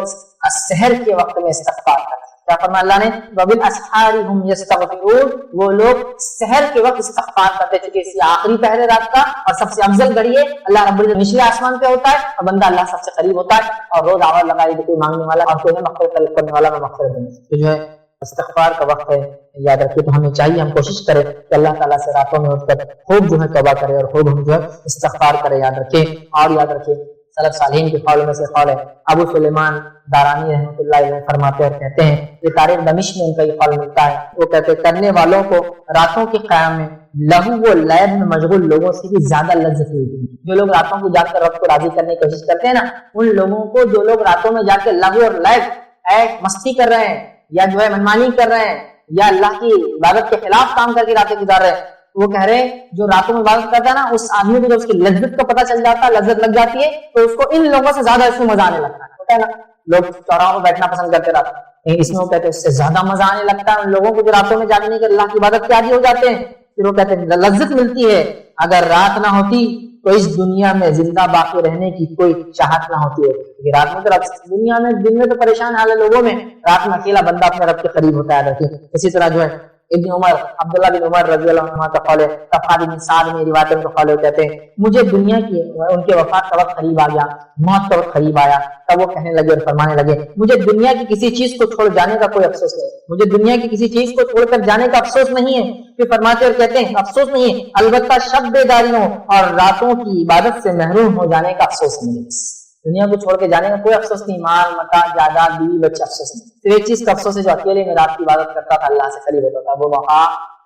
S1: سحر کے وقت میں استغفار کرتے ہیں۔ کیا فرمایا اللہ نے؟ وبالاسحار هم يستغفرون، وہ لوگ سحر کے وقت استغفار کرتے، چونکہ اس آخری پہرے رات کا اور سب سے افضل گھڑی ہے، اللہ رب العزت نچلے آسمان پہ ہوتا ہے اور بندہ اللہ سب سے قریب ہوتا ہے، اور روز آواز لگائی کوئی مانگنے والا اور کوئی مغفرت طلب کرنے والا میں مغفرت دوں۔ تو جو ہے استغفار کا وقت ہے، یاد رکھیے۔ تو ہمیں چاہیے ہم کوشش کریں کہ اللہ تعالیٰ سے راتوں میں اٹھ کر خوب جو ہے توبہ کرے اور خوب ہم جو ہے استغفار کرے، یاد رکھیں۔ اور یاد رکھیں سلف صالحین کے قول میں سے قول ہے۔ ابو سلیمان دارانی رحمۃ اللہ علیہ فرماتے اور کہتے ہیں، یہ تاریخ دمشق میں ان کا یہ قول ملتا ہے، وہ کہتے ہیں کرنے والوں کو راتوں کے قیام میں لہو و لعب میں مشغول لوگوں سے بھی زیادہ لذت ملتی ہے۔ جو لوگ راتوں کو جا کر رب کو راضی کرنے کی کوشش کرتے ہیں نا، ان لوگوں کو جو لوگ راتوں میں جا کے لہو اور لعب مستی کر رہے ہیں یا جو ہے منمانی کر رہے ہیں یا اللہ کی عبادت کے خلاف کام کر کے راتیں گزار رہے ہیں، وہ کہہ رہے ہیں جو راتوں میں عبادت کرتا ہے نا، اس آدمی کو جب اس کی لذت کا پتہ چل جاتا ہے، لذت لگ جاتی ہے، تو اس کو ان لوگوں سے زیادہ اس میں مزہ آنے لگتا ہے۔ ہوتا ہے نا، لوگ چوراہوں میں بیٹھنا پسند کرتے رہتے ہیں، لیکن اس میں وہ کہتے ہیں اس سے زیادہ مزہ آنے لگتا ہے ان لوگوں کو جو راتوں میں جاگنے کے اللہ کی عبادت کے عادی ہو جاتے ہیں۔ پھر وہ کہتے ہیں لذت ملتی ہے، اگر رات نہ ہوتی تو اس دنیا میں زندہ باقی رہنے کی کوئی چاہت نہ ہوتی ہے۔ رات میں تو دنیا میں دن میں تو پریشان حال ہے لوگوں میں، رات میں اکیلا بندہ اپنے رب کے قریب ہوتا ہے۔ اسی طرح جو ہے ابن عمر عبداللہ بن عمر رضی اللہ عنہ کا قول ہے، طفاد بن سعد میں روایت کا قول ہے، کہتے ہیں مجھے دنیا کی ان کے وفات کا وقت قریب آ گیا، موت کا وقت قریب آیا، تب وہ کہنے لگے اور فرمانے لگے مجھے دنیا کی کسی چیز کو چھوڑ جانے کا کوئی افسوس نہیں، مجھے دنیا کی کسی چیز کو چھوڑ کر جانے کا افسوس نہیں ہے۔ پھر فرماتے اور کہتے ہیں افسوس نہیں ہے، البتہ شب بیداریوں اور راتوں کی عبادت سے محروم ہو جانے کا افسوس نہیں ہے۔ دنیا کو چھوڑ کے جانے کا کوئی افسوس نہیں، مال متاع جائیداد بیوی بچے افسوس نہیں، صرف ایک چیز کا افسوس ہے جو اکیلے میں رات کی عبادت کرتا تھا، اللہ سے قریب ہوتا تھا، وہ وقع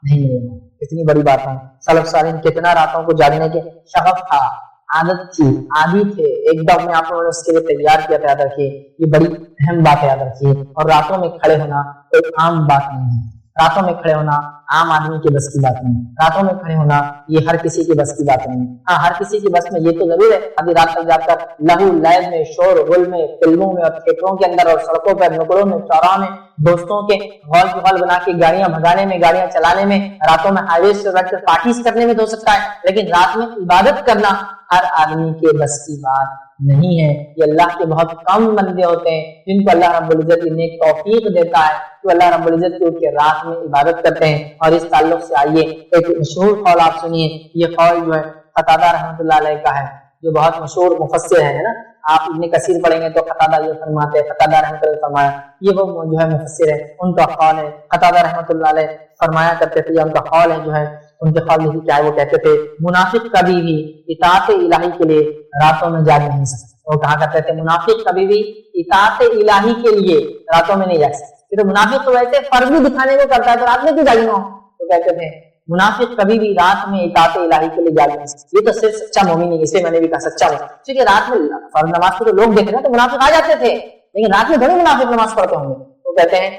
S1: نہیں ہے۔ اتنی بڑی بات ہے، سلف صالحین کتنا راتوں کو جاگنے کے شغف تھا، عادت تھی، عادی تھے، ایک دم میں آپ لوگوں نے اس کے لیے تیار کیا تھا۔ یاد رکھیے یہ بڑی اہم بات ہے، یاد رکھیے۔ اور راتوں میں کھڑے ہونا کوئی عام بات نہیں ہے، راتوں میں کھڑے ہونا عام آدمی کے بس کی بات نہیں، راتوں میں کھڑے ہونا یہ ہر کسی کے بس کی بات نہیں۔ ہاں ہر کسی کے بس میں یہ تو ضرور ہے ابھی رات تک جا کر لہو لعب میں، شور غل میں، فلموں میں اور تھیٹروں کے اندر اور سڑکوں پر، نکڑوں میں، چوراہوں میں دوستوں کے ہال ہال بنا کے گاڑیاں بھگانے میں، گاڑیاں چلانے میں، راتوں میں ہائی ویز سے بیٹھ کر پارٹیز کرنے میں تو ہو سکتا ہے، لیکن رات میں عبادت کرنا ہر آدمی کے بس کی بات نہیں ہے۔ یہ اللہ کے بہت کم بندے ہوتے ہیں جن کو اللہ رب العزت نیک توفیق دیتا ہے کہ اللہ رب العزت کے رات میں عبادت کرتے ہیں۔ اور اس تعلق سے آئیے ایک مشہور قول آپ سنیے، یہ قول جو ہے قتادہ رحمۃ اللہ علیہ کا ہے، جو بہت مشہور مفسر ہے نا، آپ ابن کثیر پڑھیں گے تو قتادہ یہ فرماتے ہیں، قتادہ رحمۃ اللہ فرمایا، یہ وہ جو ہے مفسر ہے، ان کا قول ہے، قتادہ رحمۃ اللہ علیہ فرمایا کرتے تھے، ان کا قول ہے جو ہے ان کے قول میں کیا ہے، وہ کہتے تھے منافق کبھی بھی اطاعت الہی کے لیے راتوں میں جاگ نہیں سکتا۔ وہ کہا کرتے تھے منافق کبھی بھی اطاعت الہی کے لیے راتوں میں نہیں جاگ سکتا۔ تو منافق تو ویسے فرض بھی دکھانے کو کرتا ہے تو رات میں کیوں جاگنا ہو؟ تو کہتے تھے منافق کبھی بھی رات میں اطاعت الہی کے لیے جاگ نہیں سکتا۔ یہ تو صرف سچا مومن ہے، اسے میں نے بھی کہا سچا مومن، کیونکہ رات میں فرض نماز کو تو لوگ دیکھ رہے ہیں تو منافق آ جاتے تھے، لیکن رات میں تھوڑی منافق نماز پڑھتے ہوں گے۔ تو کہتے ہیں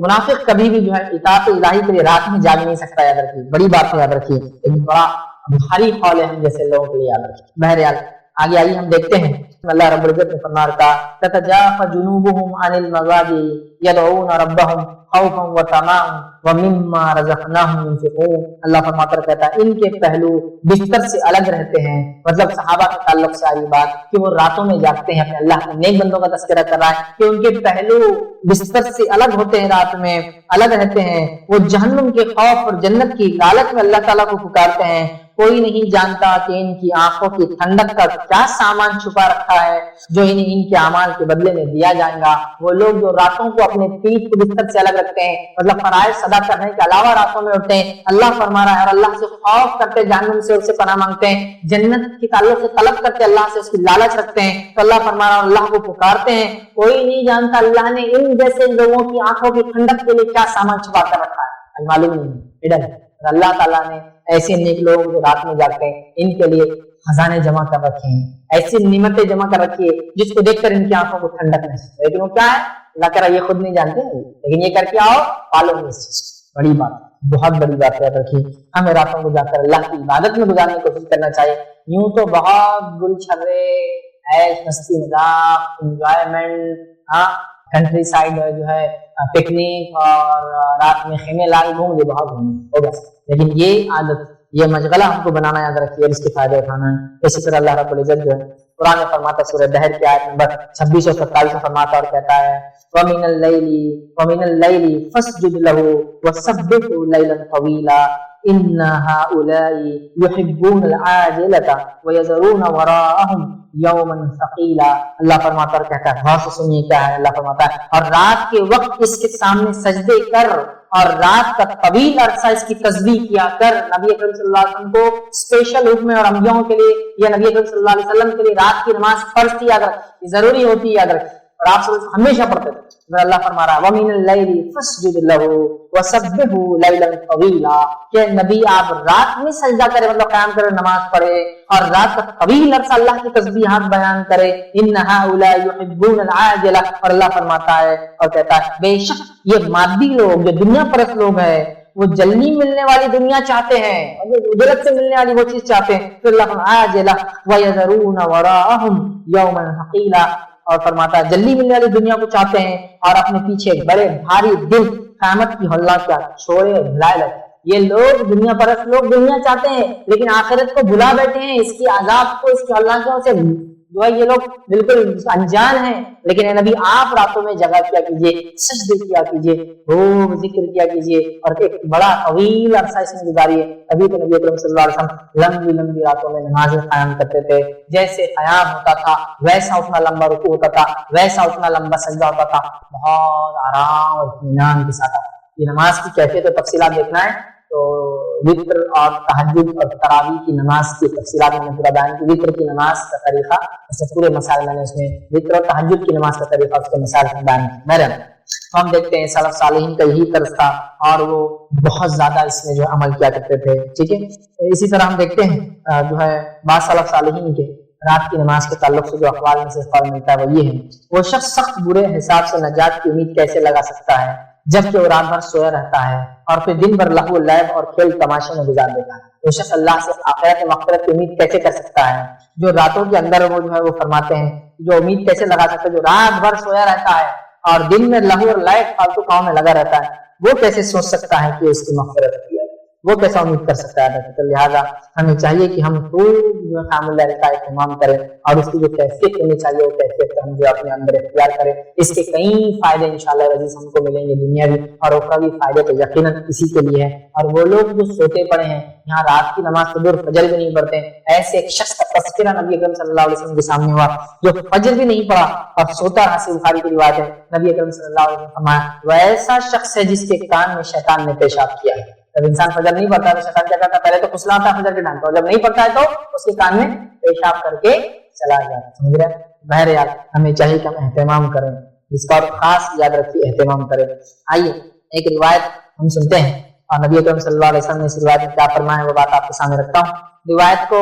S1: منافق کبھی بھی جو ہے اطاعت الہی کے لیے رات میں جاگ نہیں سکتا۔ یاد رکھیے بڑی بات ہے، یاد رکھیے ایک بڑا بھاری قول ہے ہم جیسے لوگوں کے لیے، یاد رکھیے۔ بہرحال آگے آئیے ہم دیکھتے ہیں اللہ رب العزت نے فرمایا تھا تتجافى جنوبهم عن المضاجع يدعون ربهم خوفا وطمعا ومما رزقناهم ينفقون۔ اللہ فرماتا کہتا ہے ان کے پہلو بستر سے الگ رہتے ہیں، مطلب صحابہ کے تعلق سے آئی بات کہ وہ راتوں میں جاگتے ہیں، اپنے اللہ کے نیک بندوں کا تذکرہ کر رہا ہے کہ ان کے پہلو بستر سے الگ ہوتے ہیں، رات میں الگ رہتے ہیں، وہ جہنم کے خوف اور جنت کی لالچ میں اللہ تعالیٰ کو پکارتے ہیں۔ کوئی نہیں جانتا کہ ان کی آنکھوں کی ٹھنڈک کا کیا سامان چھپا رکھا ہے جو انہیں ان کے اعمال کے بدلے میں دیا جائے گا۔ وہ لوگ جو راتوں کو اپنے پیٹ کو بستر سے الگ رکھتے ہیں، مطلب فرائض ادا کرنے کے علاوہ راتوں میں اٹھتے ہیں، اللہ فرما رہا ہے اور اللہ سے خوف کرتے، جہنم سے اس سے پناہ مانگتے ہیں، جنت کے تعلق سے طلب کرتے، اللہ سے اس کی لالچ رکھتے ہیں، تو اللہ فرما رہا ہے اور اللہ کو پکارتے ہیں۔ کوئی نہیں جانتا اللہ نے ان جیسے لوگوں کی آنکھوں کی ٹھنڈک کے لیے کیا سامان چھپا کر رکھا ہے، معلوم نہیں ہے۔ اللہ تعالیٰ نے ایسے نیک لوگ جو رات میں جاگتے ہیں ان کے لیے خزانے جمع کر رکھے ہیں، ایسی نعمتیں جمع کر رکھی ہے جس کو دیکھ کر ان کی آنکھوں کو ٹھنڈک نہیں، لیکن وہ کیا ہے اللہ کرا یہ خود نہیں جانتے، لیکن یہ کر کے آؤ پالو گے اس چیز کو۔ بڑی بات، بہت بڑی بات یاد رکھیے، ہمیں راتوں کو جا کر اللہ کی عبادت میں گزارنے کی کوشش کرنا چاہیے۔ یوں تو بہت گل چھرے، عیش مستی مذاق، انجوائمنٹ، کنٹری سائڈ جو ہے پکنک اور رات میں خیمے لائی گھوم، یہ بہت ہوگا، لیکن یہ عادت، یہ مشغلہ ہم کو بنانا یاد رکھیے اور اس کے فائدے اٹھانا ہے۔ اسی طرح اللہ رب العزت جو ہے قرآن میں فرماتا ہے، سورہ دہر کی آیت نمبر 26 اور 27 میں فرماتا اور کہتا ہے وَمِنَ اللَّيْلِ فَاسْجُدْ لَهُ وَسَبِّحْهُ لَيْلًا طَوِيلًا إِنَّ هَؤُلَاءِ يُحِبُّونَ الْعَاجِلَةَ وَيَذَرُونَ وَرَاءَهُمْ يَوْمًا ثَقِيلًا۔ اللہ فرماتا اور کہتا ہے، غور سے سنیے کیا ہے، اللہ فرماتا ہے اور رات کے وقت اس کے سامنے سجدے کر اور رات کا طویل عرصہ اس کی تسبیح کیا کر نبی اکرم صلی اللہ علیہ وسلم کو اسپیشل حکم اور انبیاءوں کے لیے یا نبی اکرم صلی اللہ علیہ وسلم کے لیے رات کی نماز فرض کیا اگر ضروری ہوتی ہے اگر اور آپ ہمیشہ پڑھتے تھے. اللہ فرما رہا ہے وَمِنَ اللَّيْلِ فَاسْجُدْ لَهُ وَسَبِّحْهُ لَيْلًا طَوِيلًا کہ نبی آپ رات میں سجدہ کرے مطلب قیام کرے نماز پڑھے اور رات کا طویل عرصہ اللہ کی تسبیحات بیان کرے. إِنَّ هَؤُلَاءِ يُحِبُّونَ الْعَاجِلَةَ اور اللہ فرماتا ہے اور کہتا ہے بے شک یہ مادی لوگ جو دنیا پرست لوگ ہیں وہ جلدی ملنے والی دنیا چاہتے ہیں اور اجرت سے ملنے والی وہ چیز چاہتے ہیں. تو اللہ عاجلہ وَيَذَرُونَ وَرَاءَهُمْ يَوْمًا ثَقِيلًا اور فرماتا ہے جلدی ملنے والی دنیا کو چاہتے ہیں اور اپنے پیچھے بڑے بھاری دل قیامت کی ہولہ کیا چھوڑے بھلائے لگے. یہ لوگ دنیا پرست لوگ دنیا چاہتے ہیں لیکن آخرت کو بھلا بیٹھے ہیں, اس کی عذاب کو اس کی ہولہ سے جو ہے یہ لوگ بالکل انجان ہیں. لیکن اے نبی آپ راتوں میں جگہ کیا کیجئے, سجدے کیا کیجئے, خوب ذکر کیا کیجئے اور ایک بڑا طویل عرصہ اس میں گزاریے. ابھی تو نبی اکرم صلی اللہ علیہ وسلم لمبی لمبی راتوں میں نمازیں قیام کرتے تھے. جیسے قیام ہوتا تھا ویسا اتنا لمبا رکوع ہوتا تھا, ویسا اتنا لمبا سجدہ ہوتا تھا, بہت آرام اور اطمینان کے ساتھ. یہ نماز کی کیفیت و تفصیلات دیکھنا ہے تو وتر اور تہجد اور تراویح کی نماز کی تفصیلات میں نے پورا بیان کی. وتر کی نماز کا طریقہ اس پورے مسائل میں نے اس میں وتر اور تہجد کی نماز کا طریقہ اس کے مسائل میں بیان کیا. ہم دیکھتے ہیں سلف صالحین کا یہی طرز تھا اور وہ بہت زیادہ اس میں جو عمل کیا کرتے تھے. ٹھیک ہے, اسی طرح ہم دیکھتے ہیں جو ہے بعض سلف صالحین کے رات کی نماز کے تعلق سے جو اقوال میں سے اقوال ملتا ہے وہ یہ ہے وہ شخص سخت برے حساب سے نجات کی امید کیسے لگا سکتا ہے جبکہ وہ رات بھر سویا رہتا ہے اور پھر دن بھر لہو و لعب اور کھیل تماشے میں گزار دیتا ہے. وہ شخص اللہ سے آخرت مغفرت کی امید کیسے کر سکتا ہے جو راتوں کے اندر وہ جو ہے وہ فرماتے ہیں جو امید کیسے لگا سکتا ہے جو رات بھر سویا رہتا ہے اور دن میں لہو اور لعب فالتو کاموں میں لگا رہتا ہے وہ کیسے سوچ سکتا ہے کہ اس کی مغفرت کی ہے, وہ کیسا امید کر سکتا ہے. تو لہٰذا ہمیں چاہیے کہ ہم خوب جو قیام اللیل کا اہتمام کریں اور اس کی جو کیفیت ہونی چاہیے وہ کیفیت ہم جو اپنے اندر اختیار کریں. اس کے کئی فائدے انشاءاللہ عزیز ہم کو ملیں گے, دنیاوی اور اخروی فائدے تو یقیناً اسی کے لیے ہے. اور وہ لوگ جو سوتے پڑے ہیں یہاں رات کی نماز تو دور فجر بھی نہیں پڑھتے, ایسے ایک شخص کا تذکرہ نبی اکرم صلی اللہ علیہ وسلم کے سامنے ہوا جو فجر بھی نہیں پڑھا اور سوتا رہا. صحیح بخاری کی روایت ہے نبی اکرم صلی اللہ علیہ وسلم فرمایا وہ ایسا شخص ہے جس کے کان میں شیطان نے پیشاب کیا ہے. جب انسان فجر نہیں پڑھتا تو شیطان کیا کرتا ہے پہلے تو پھسلاتا ہے فجر کے ٹائم پر, جب نہیں پڑھتا ہے تو اس کے کان میں پیشاب کر کے چلا جاتا ہے. سمجھ رہے بہرحال ہمیں چاہیے کہ ہم اہتمام کریں, اس کا خاص یاد رکھیے اہتمام کریں. آئیے ایک روایت ہم سنتے ہیں اور نبی اکرم صلی اللہ علیہ وسلم نے اس روایت میں کیا فرمایا وہ بات آپ کے سامنے رکھتا ہوں. روایت کو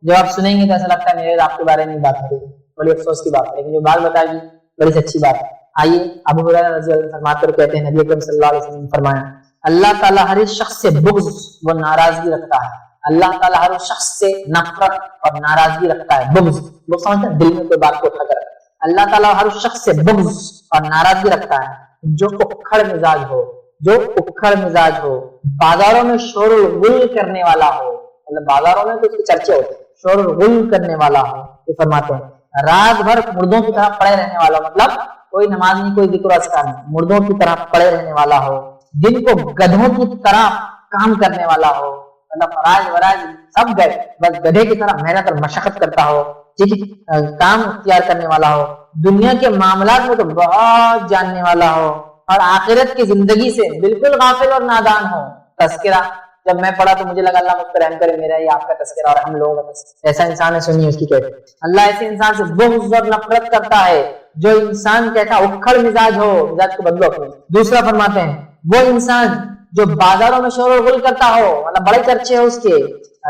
S1: جب آپ سنیں گے تو ایسا لگتا ہے میرے آپ کے بارے میں بات ہو رہی ہے, بڑی افسوس کی بات ہے, لیکن جو بات بتائے گی بڑی اچھی بات ہے. آئیے ابو ہریرہ رضی اللہ عنہ فرماتے ہوئے کہتے ہیں نبی اکرم صلی اللہ علیہ وسلم نے فرمایا اللہ تعالیٰ ہر شخص سے بغض و ناراضگی رکھتا ہے. اللہ تعالیٰ ہر شخص سے نفرت اور ناراضگی رکھتا ہے. بغض لوگ سمجھتے ہیں دل میں کوئی بات کو اٹھا کر, اللہ تعالیٰ ہر شخص سے بغض اور ناراضگی رکھتا ہے جو اکھڑ مزاج ہو, جو اکھڑ مزاج ہو, بازاروں میں شور و غل کرنے والا ہو. مطلب بازاروں میں کچھ چرچے ہوتے ہیں, شور و غل کرنے والا ہو. یہ فرماتے ہیں رات بھر مردوں کی طرح پڑے رہنے والا, مطلب کوئی نماز نہیں کوئی ذکر و اذکار نہیں, مردوں کی طرح پڑے رہنے والا ہو, دن کو گدھوں کی طرح کام کرنے والا ہو, مطلب فراج وراج سب گئے بس گدھے کی طرح محنت اور مشقت کرتا ہو, کام اختیار کرنے والا ہو, دنیا کے معاملات میں تو بہت جاننے والا ہو اور آخرت کی زندگی سے بالکل غافل اور نادان ہو. تذکرہ جب میں پڑھا تو مجھے لگا اللہ مجھ پر رحم کرے, میرا یہ آپ کا تذکرہ اور ہم لوگوں کا تذکرہ. ایسا انسان ہے سنیے اس کی کیفیت. اللہ ایسے انسان سے بغض اور نفرت کرتا ہے جو انسان کہتا اکھڑ مزاج ہو, مزاج کو بدلو اپنے. دوسرا فرماتے ہیں وہ انسان جو بازاروں میں شور و غل کرتا ہو, مطلب بڑے چرچے ہو اس کے,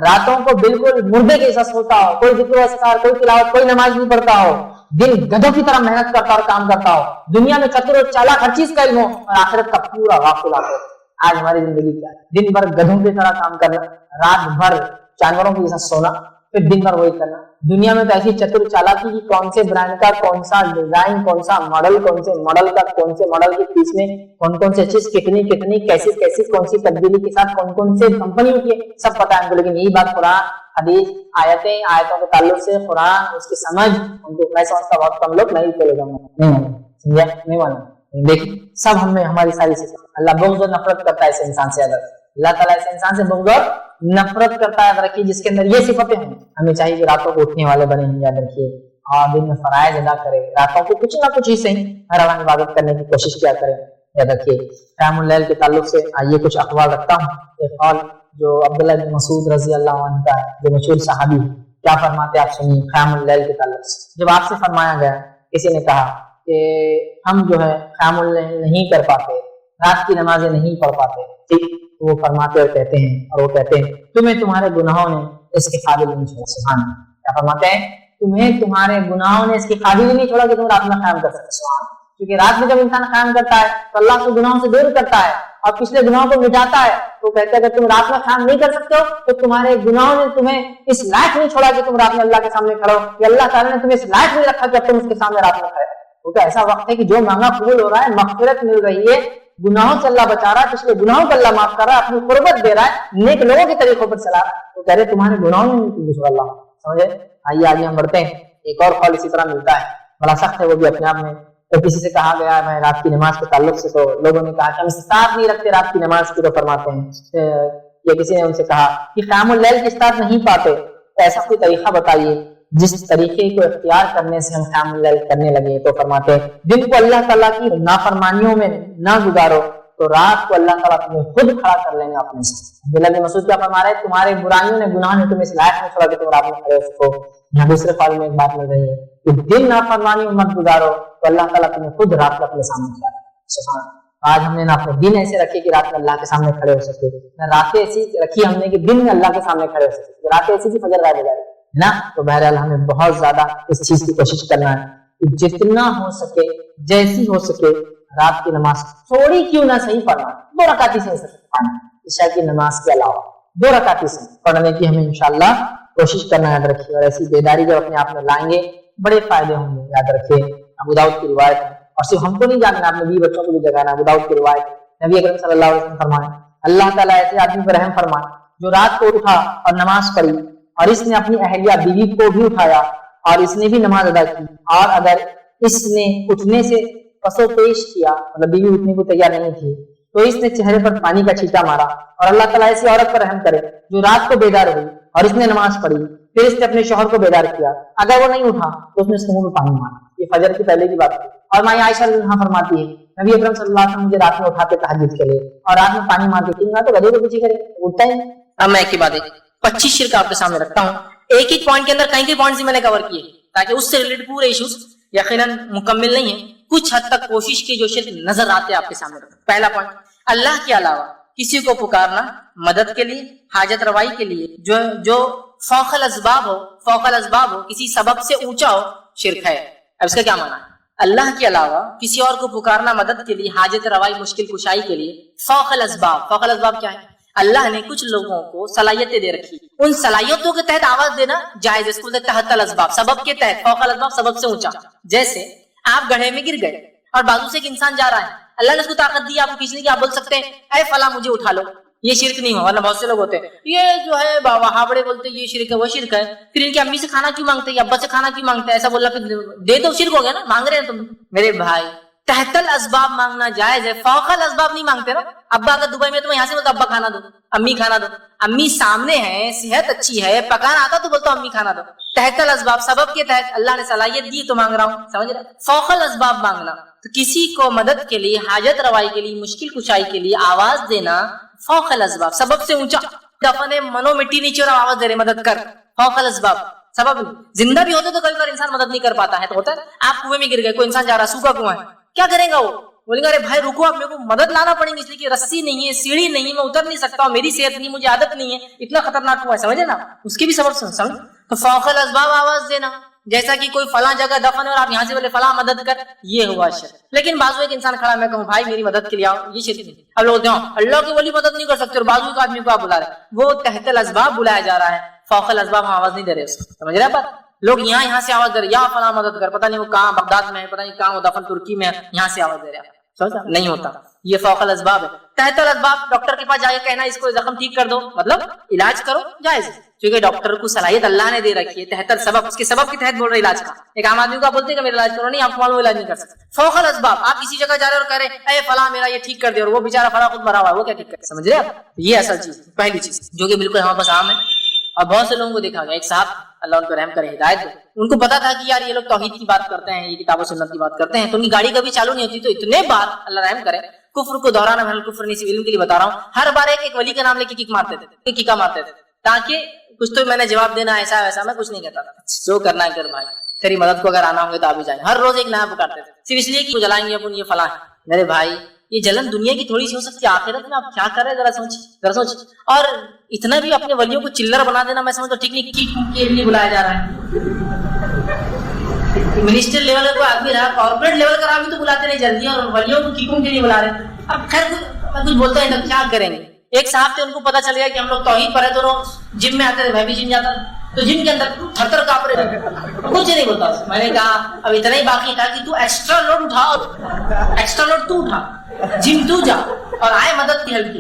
S1: راتوں کو بالکل مردے کے جیسا سوتا ہو, کوئی ذکر و اذکار کوئی تلاوت کوئی نماز نہیں پڑھتا ہو, دن گدھوں کی طرح محنت کرتا اور کام کرتا ہو, دنیا میں چتر و چالاک ہر چیز کا علم ہو اور آخرت کا پورا غافل ہو. آج ہماری زندگی کیا ہے, دن بھر گدھوں کی طرح کام کرنا, رات بھر جانوروں کی جیسا سونا, پھر دن بھر وہی کرنا. دنیا میں تو ایسی چتر چالاکی کی کون سے برانڈ کا کون سا ڈیزائن, کون سا ماڈل, کون سے ماڈل کا کون سے ماڈل کے پیس میں کون سے چیز کتنی کتنی کیسی کیسی کون سی تبدیلی کے ساتھ کون سے کمپنیوں کی سب پتا ہے ہم کو. لیکن یہی بات قرآن حدیث آیتیں آیتوں کے تعلق سے قرآن اس کی سمجھ ان کو میں سمجھتا بہت کم لوگ نہیں چلے جاؤں گا, نہیں مانا. دیکھیں سب ہم میں ہماری ساری چیزیں. اللہ بغض اور نفرت کرتا ہے ایسے انسان سے. اگر اللہ تعالیٰ ایسے انسان سے بغض اور نفرت کرتا ہے رکھیے جس کے اندر یہ صفتیں ہیں. ہمیں چاہیے کہ راتوں کو اٹھنے والے بنے ہیں, یاد رکھیے, اور دن میں فرائض ادا کرے, راتوں کو کچھ نہ کچھ ہی صحیح ہر عبادت کرنے کی کوشش کیا کریں. یاد رکھیے۔ قیام اللیل کے تعلق سے آئیے کچھ اقوال رکھتا ہوں۔ ایک قول جو عبداللہ بن مسعود رضی اللہ عنہ کا ہے، جو مشہور صحابی ہے، کیا فرماتے آپ سنیے قیام اللیل کے تعلق سے۔ جب آپ سے فرمایا گیا، کسی نے کہا کہ ہم جو ہے قیام اللیل نہیں کر پاتے، رات کی نمازیں نہیں پڑھ پاتے، ٹھیک، تو وہ فرماتے اور کہتے ہیں، اور وہ کہتے ہیں تمہیں تمہارے گناہوں نے اس کے قابل نہیں چھوڑا۔ سبحان اللہ، کیا فرماتے ہیں؟ تمہیں تمہارے گناہوں نے اس کے قابل نہیں چھوڑا کہ تم رات میں قیام کر سکتے۔ سبحان اللہ، کیونکہ رات میں جب انسان قیام کرتا ہے تو اللہ کے گناہوں سے دور کرتا ہے اور پچھلے گناہوں کو مٹاتا ہے۔ تو کہتے ہیں اگر تم رات میں قیام نہیں کر سکتے ہو تو تمہارے گناہوں نے تمہیں اس لائق نہیں چھوڑا کہ تم رات میں اللہ کے سامنے کھڑے ہو، یا اللہ تعالیٰ نے تمہیں اس لائق نہیں رکھا کہ اب تم اس کے سامنے رات میں کھڑے ہو۔ کیونکہ ایسا وقت ہے کہ جو مانگا قبول ہو رہا ہے، مغفرت مل رہی ہے، گناہوں سے اللہ بچا رہا ہے، پچھلے گناہوں کو اللہ معاف کر رہا ہے، اپنی قربت دے رہا ہے، نیک لوگوں کے طریقوں پر چلا رہا ہے۔ تو کہہ رہے تمہارے گناہوں نے نہیں چھوڑا اللہ، سمجھے؟ آئیے آگے ہم بڑھتے ہیں۔ ایک اور قول اسی طرح ملتا ہے، بڑا سخت ہے وہ بھی اپنے آپ میں۔ تو کسی سے کہا گیا میں رات کی نماز کے تعلق سے، تو لوگوں نے کہا کہ ہم استطاعت نہیں رکھتے رات کی نماز کی، تو فرماتے ہیں، یا کسی نے ان سے کہا کہ قیام اللیل کی استطاعت نہیں پاتے، تو ایسا کوئی طریقہ بتائیے جس طریقے کو اختیار کرنے سے ہم قیام اللیل کرنے لگے۔ تو فرماتے ہیں دن کو اللہ تعالیٰ کی نافرمانیوں میں نہ گزارو تو رات کو اللہ تعالیٰ تمہیں خود کھڑا کر لیں گے اپنے سے۔ عبداللہ بن مسعود کیا فرما رہے ہیں؟ تمہارے برائیوں نے، گناہوں نے تمہیں اس لائق نہیں چھوڑا کہ تم رات میں کھڑے ہو سکو۔ یہاں دوسرے قول میں ایک بات مل رہی ہے کہ دن نافرمانیوں مت گزارو تو اللہ تعالیٰ تمہیں خود رات کو اپنے سامنے کھڑا کرے۔ سبحان اللہ، آج ہم نے نہ اپنے دن ایسے رکھے کہ رات میں اللہ کے سامنے کھڑے ہو سکے، نہ راتیں ایسی رکھی ہم نے کہ دن میں اللہ کے سامنے کھڑے ہو سکے، راتیں ایسی کہ فجر غائب ہو جائے نا۔ تو بہرحال ہمیں بہت زیادہ اس چیز کی کوشش کرنا ہے کہ جتنا ہو سکے، جیسی ہو سکے، رات کی نماز تھوڑی کیوں نہ صحیح پڑھنا، 2 رکعت سے عشاء کی نماز کے علاوہ 2 رکعت سے پڑھنے کی ہمیں انشاءاللہ کوشش کرنا یاد رکھیے۔ اور ایسی بیداری جب اپنے آپ میں لائیں گے بڑے فائدے ہوں گے، یاد رکھیے۔ ابو داؤد کی روایت ہے، اور صرف ہم کو نہیں جاننا، آپ نے بھی بچوں کو بھی جگانا۔ ابو داؤد کی روایت، نبی اکرم صلی اللہ علیہ وسلم فرمائے اللہ تعالیٰ ایسے آدمی پر رحم فرمائے جو رات کو اٹھا اور نماز پڑھی، اور اس نے اپنی اہلیہ بیوی کو بھی اٹھایا اور اس نے بھی نماز ادا کی، اور اگر اس نے اٹھنے سے پسو پیش کیا، مطلب بیوی اٹھنے کو تیار نہیں تھی، تو اس نے چہرے پر پانی کا چھینٹا مارا۔ اور اللہ تعالیٰ ایسی عورت پر رحم کرے جو رات کو بیدار ہوئی اور اس نے نماز پڑھی، پھر اس نے اپنے شوہر کو بیدار کیا، اگر وہ نہیں اٹھا تو اس نے اس کے منہ میں پانی مارا۔ یہ فجر کی پہلے کی بات ہے۔ اور ماں عائشہ رضی اللہ عنہا فرماتی ہے نبی اکرم صلی اللہ علیہ وسلم مجھے رات میں اٹھاتے تہجد کے لیے، اور رات میں پانی مار کے تین تو گدھے کو پیچھے کرے، اٹھتا ہی نہیں۔ اب میں ایک ہی بات 25 شرک آپ کے سامنے رکھتا ہوں، ایک ہی پوائنٹ کے اندر کئی پوائنٹس میں نے کور کیے تاکہ اس سے ریلیٹڈ پورے ایشوز یقیناً مکمل نہیں ہیں، کچھ حد تک کوشش کی جو شرک نظر آتے آپ کے سامنے رکھتا۔ پہلا پوائنٹ، اللہ کے علاوہ کسی کو پکارنا مدد کے لیے، حاجت روائی کے لیے، جو فوق الاسباب ہو، کسی سبب سے اونچا ہو، شرک ہے۔ اب اس کا کیا معنی ہے؟ اللہ کے علاوہ کسی اور کو پکارنا مدد کے لیے، حاجت روائی، مشکل کشائی کے لیے، فوق الاسباب کیا ہے؟ اللہ نے کچھ لوگوں کو صلاحیتیں دے رکھی، ان صلاحیتوں کے تحت آواز دینا جائز، اس کو تحت الاسباب، سبب کے تحت، فوق الاسباب، سبب سے اونچا۔ جیسے آپ گڑھے میں گر گئے اور بازو سے ایک انسان جا رہا ہے، اللہ نے اس کو طاقت دی آپ کو کھینچنے کی، آپ بول سکتے ہیں اے فلاں مجھے اٹھا لو، یہ شرک نہیں ہو۔ ورنہ بہت سے لوگ ہوتے ہیں یہ جو ہے وہابڑے بولتے یہ شرک ہے، وہ شرک ہے، پھر ان کی امی سے کھانا کیوں مانگتے ہیں، ابا سے کھانا کیوں مانگتے ہیں، ایسا بولا پھر دے دو، شرک ہو گیا نا، مانگ رہے ہیں تم۔ میرے بھائی تحت الاسباب مانگنا جائز ہے، فوق الاسباب نہیں مانگتے نا۔ ابا اگر دبئی میں تو میں یہاں سے بولتا ابا کھانا دو، امی کھانا دو، امی سامنے ہے، صحت اچھی ہے، پکانا آتا تو بولتا امی کھانا دو۔ تحت الاسباب، سبب کے تحت اللہ نے صلاحیت دی تو مانگ رہا ہوں، سمجھ رہے؟ فوق الاسباب مانگنا تو کسی کو مدد کے لیے، حاجت روائی کے لیے، مشکل کشائی کے لیے آواز دینا فوق الاسباب، سبب سے اونچا۔ دفن منو مٹی نیچے اور آواز دے رہے مدد کر، فوق الاسباب، سبب۔ زندہ بھی ہوتے تو کبھی کبھی انسان مدد نہیں کر پاتا ہے، تو ہوتا ہے آپ کنویں میں گر گئے، کوئی انسان جا رہا سوکھا کنواں ہے، کیا کرے گا وہ؟ بولے گا ارے بھائی رکو، آپ میرے کو مدد لانا پڑیں گی، اس لیے کہ رسی نہیں ہے، سیڑھی نہیں ہے، میں اتر نہیں سکتا ہوں، میری صحت نہیں، مجھے عادت نہیں ہے، اتنا خطرناک ہوا ہے، سمجھے نا؟ اس کی بھی سبب سمجھ۔ تو فوق الاسباب آواز دینا، جیسا کہ کوئی فلاں جگہ دفن ہے اور آپ یہاں سے بولے فلاں مدد کر، یہ ہوا شرک۔ لیکن بازو ایک انسان کھڑا، میں کہوں بھائی میری مدد کے لیے آؤ، یہ شرک نہیں۔ اب لوگ اللہ کے ولی مدد نہیں کر سکتے اور بازو کے آدمی کو آپ بلا رہے، وہ تحت الاسباب بلایا جا رہا ہے، فوق الاسباب ہم آواز نہیں دے رہے اس کو، سمجھ رہے بات؟ لوگ یہاں سے آواز دے رہے، یا فلاں مدد کر، پتہ نہیں وہ کہاں بغداد میں ہے، پتہ نہیں کہاں وہ دفن ترکی میں ہے، یہاں سے آواز دے رہے، سمجھا؟ نہیں ہوتا، یہ فوق الاسباب ہے۔ تحت الاسباب، ڈاکٹر کے پاس جا کے کہنا اس کو زخم ٹھیک کر دو، مطلب علاج کرو، جائز ہے، کیونکہ ڈاکٹر کو صلاحیت اللہ نے دے رکھی ہے، تحت السبب، اس کے سبب کے تحت بول رہے علاج کا۔ ایک عام آدمی کو آپ بولتے ہیں کہ میرا علاج کرو، نہیں، آپ معلوم علاج نہیں کر سکتے۔ فوق الاسباب، آپ کسی جگہ جا رہے اور کہہ رہے اے فلاں میرا یہ ٹھیک کر دے، اور وہ بیچارہ فلاں خود مرا ہوا ہے، وہ کیا ٹھیک کرے؟ سمجھ رہے آپ؟ یہ اصل چیز، پہلی چیز جو کہ بالکل ہمارے پاس عام ہے۔
S2: اور بہت سے لوگوں کو دیکھا گیا، ایک صاحب اللہ ان کو رحم کرے، ہدایت دے، ان کو پتا تھا کہ یار یہ لوگ توحید کی بات کرتے ہیں، یہ کتاب و سنت کی بات کرتے ہیں، تو ان کی گاڑی کبھی چالو نہیں ہوتی، تو اتنے بار اللہ رحم کرے کفر کو دہرانا، میں کفر نہیں، علم کے لیے بتا رہا ہوں، ہر بار ایک ولی کا نام لے کے کک مارتے تھے، کیکا مارتے تھے، تاکہ کچھ تو میں نے جواب دینا، ایسا ویسا میں کچھ نہیں کہتا تھا، جو کرنا ہے کر بھائی، تیری مدد کو اگر آنا ہوں گے تو آپ بھی جائیں، ہر روز ایک نیا پکارتے تھے، صرف اس لیے کہ وہ جلائیں گے اپن، یہ فلاں ہے۔ میرے بھائی یہ جلن دنیا کی تھوڑی سی ہو سکتی ہے، آخرت میں آپ کیا کر رہے ہیں ذرا سوچ، اور اتنا بھی اپنے ولیوں کو چلر بنا دینا میں سمجھتا ہوں ٹھیک نہیں، کی کے لیے بلایا جا رہا ہے، منسٹر لیول کا آدمی رہا، کارپوریٹ لیول کا آدمی تو بلاتے نہیں جلدی، اور ولیوں کو کیکوں کے لیے بلا رہے ہیں۔ اب خیر میں کچھ بولتا ہے تو کیا کریں گے، ایک صاحب تھے ان کو پتا چل گیا کہ ہم لوگ توحید پر ہے، تو جم میں آتے تھے، میں بھی جم جاتا تھا، تو جم کے اندر تھر تھر کانپ رہے تھے، کچھ نہیں بولتا، میں نے کہا اب اتنا ہی باقی تھا کہ تو ایکسٹرا لوڈ اٹھا، ایکسٹرا لوڈ تو اٹھا، جم تو جا اور آئے مدد کی ہیلپ کی،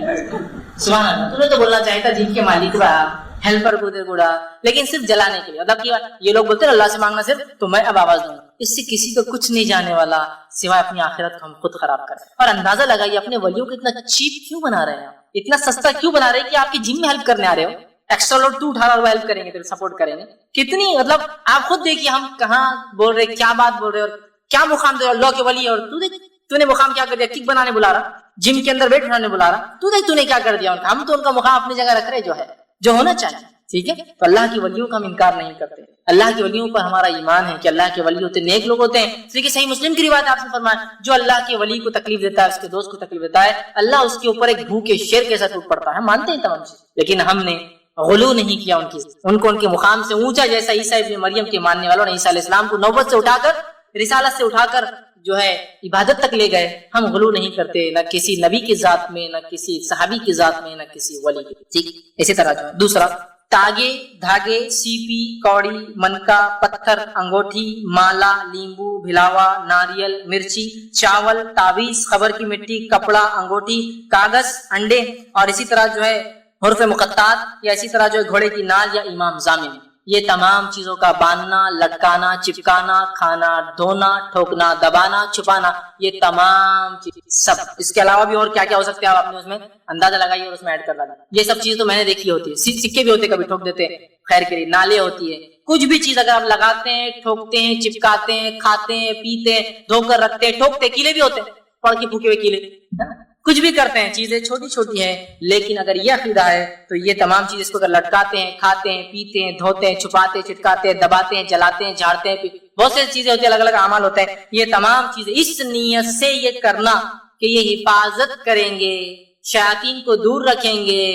S2: سبحان اللہ، تو نے تو بولنا چاہیے تھا جم کے مالک رہا، ہیلپر کو دے گوڑا، لیکن صرف جلانے کے لیے، مطلب کہ یہ لوگ بولتے ہیں اللہ سے مانگنا صرف، تو میں اب آواز دوں گا، اس سے کسی کو کچھ نہیں جانے والا سوائے اپنی آخرت کو ہم خود خراب کریں۔ اور اندازہ لگائیے اپنے ولیوں کو اتنا چیپ کیوں بنا رہے ہیں، اتنا سستا کیوں بنا رہے ہیں کہ آپ کی جم میں ہیلپ کرنے آ رہے ہو، ایکسٹرا لوڈ تو اٹھا رہا وہ ہیلپ کریں گے، سپورٹ کریں گے، کتنی مطلب آپ خود دیکھیے ہم کہاں بول رہے، کیا بات بول رہے اور کیا مقام دے اللہ کے ولی، اور تو دیکھ تو نے مقام کیا کر دیا، کک بنانے بلا رہا، جم کے اندر ویٹ اٹھانے بلا رہا، تو دیکھ تو نے کیا کر دیا، ہم تو ان کا مقام اپنی جگہ رکھ رہے جو ہے، جو ہونا چاہیے، ٹھیک ہے۔ تو اللہ کی ولیوں کا ہم انکار نہیں کرتے، اللہ کی ولیوں پر ہمارا ایمان ہے کہ اللہ کے ولی ہوتے نیک لوگ ہوتے ہیں، اس لیے کہ صحیح مسلم کی روایت آپ نے فرمایا جو اللہ کے ولی کو تکلیف دیتا ہے، اس کے دوست کو تکلیف دیتا ہے، اللہ اس کے اوپر ایک بھوکے شیر کے ساتھ ٹوٹ پڑتا ہے، مانتے ہیں تمام چیز، لیکن ہم نے غلو نہیں کیا ان کو ان کے مقام سے اونچا، جیسا عیسیٰ ابن مریم کے ماننے والوں نے عیسیٰ علیہ السلام کو نوبت سے اٹھا کر، رسالت سے اٹھا کر جو ہے عبادت تک لے گئے، ہم غلو نہیں کرتے، نہ کسی نبی کی ذات میں، نہ کسی صحابی کی ذات میں، نہ کسی ولی کی، ٹھیک۔ اسی طرح جو ہے دوسرا، تاگے، دھاگے، سیپی، کوڑی، منکا، پتھر، انگوٹھی، مالا، لیمبو، بھلاوا، ناریل، مرچی، چاول، تعویذ، خبر کی مٹی، کپڑا، انگوٹھی، کاغذ، انڈے، اور اسی طرح جو ہے حروف مقطعات، یا اسی طرح جو ہے گھوڑے کی نال یا امام ضامن، یہ تمام چیزوں کا باندھنا، لٹکانا، چپکانا، کھانا، دھونا، ٹھوکنا، دبانا، چھپانا، یہ تمام چیز سب، اس کے علاوہ بھی اور کیا کیا ہو سکتے ہیں آپ اپنے اس میں اندازہ لگائیے اور اس میں ایڈ کر ڈالیں، یہ سب چیز تو میں نے دیکھی ہوتی ہے، سکے بھی ہوتے کبھی ٹھوک دیتے خیر کے لیے، نالے ہوتی ہے، کچھ بھی چیز اگر آپ لگاتے ہیں، ٹھوکتے ہیں، چپکاتے ہیں، کھاتے ہیں، پیتے ہیں، دھو کر رکھتے ہیں، ٹھوکتے، کیلے بھی ہوتے ہیں، پڑھ کے پھوکے ہوئے کیلے، کچھ بھی کرتے ہیں، چیزیں چھوٹی چھوٹی ہیں، لیکن اگر یہ عقیدہ ہے تو یہ تمام چیز اس کو اگر لٹکاتے ہیں، کھاتے ہیں، پیتے ہیں، دھوتے ہیں، چھپاتے ہیں، چٹکاتے ہیں، دباتے ہیں، جلاتے ہیں، جھاڑتے ہیں، بہت سی چیزیں ہوتی ہیں، الگ الگ اعمال ہوتے ہیں، یہ تمام چیزیں اس نیت سے یہ کرنا کہ یہ حفاظت کریں گے، شیاطین کو دور رکھیں گے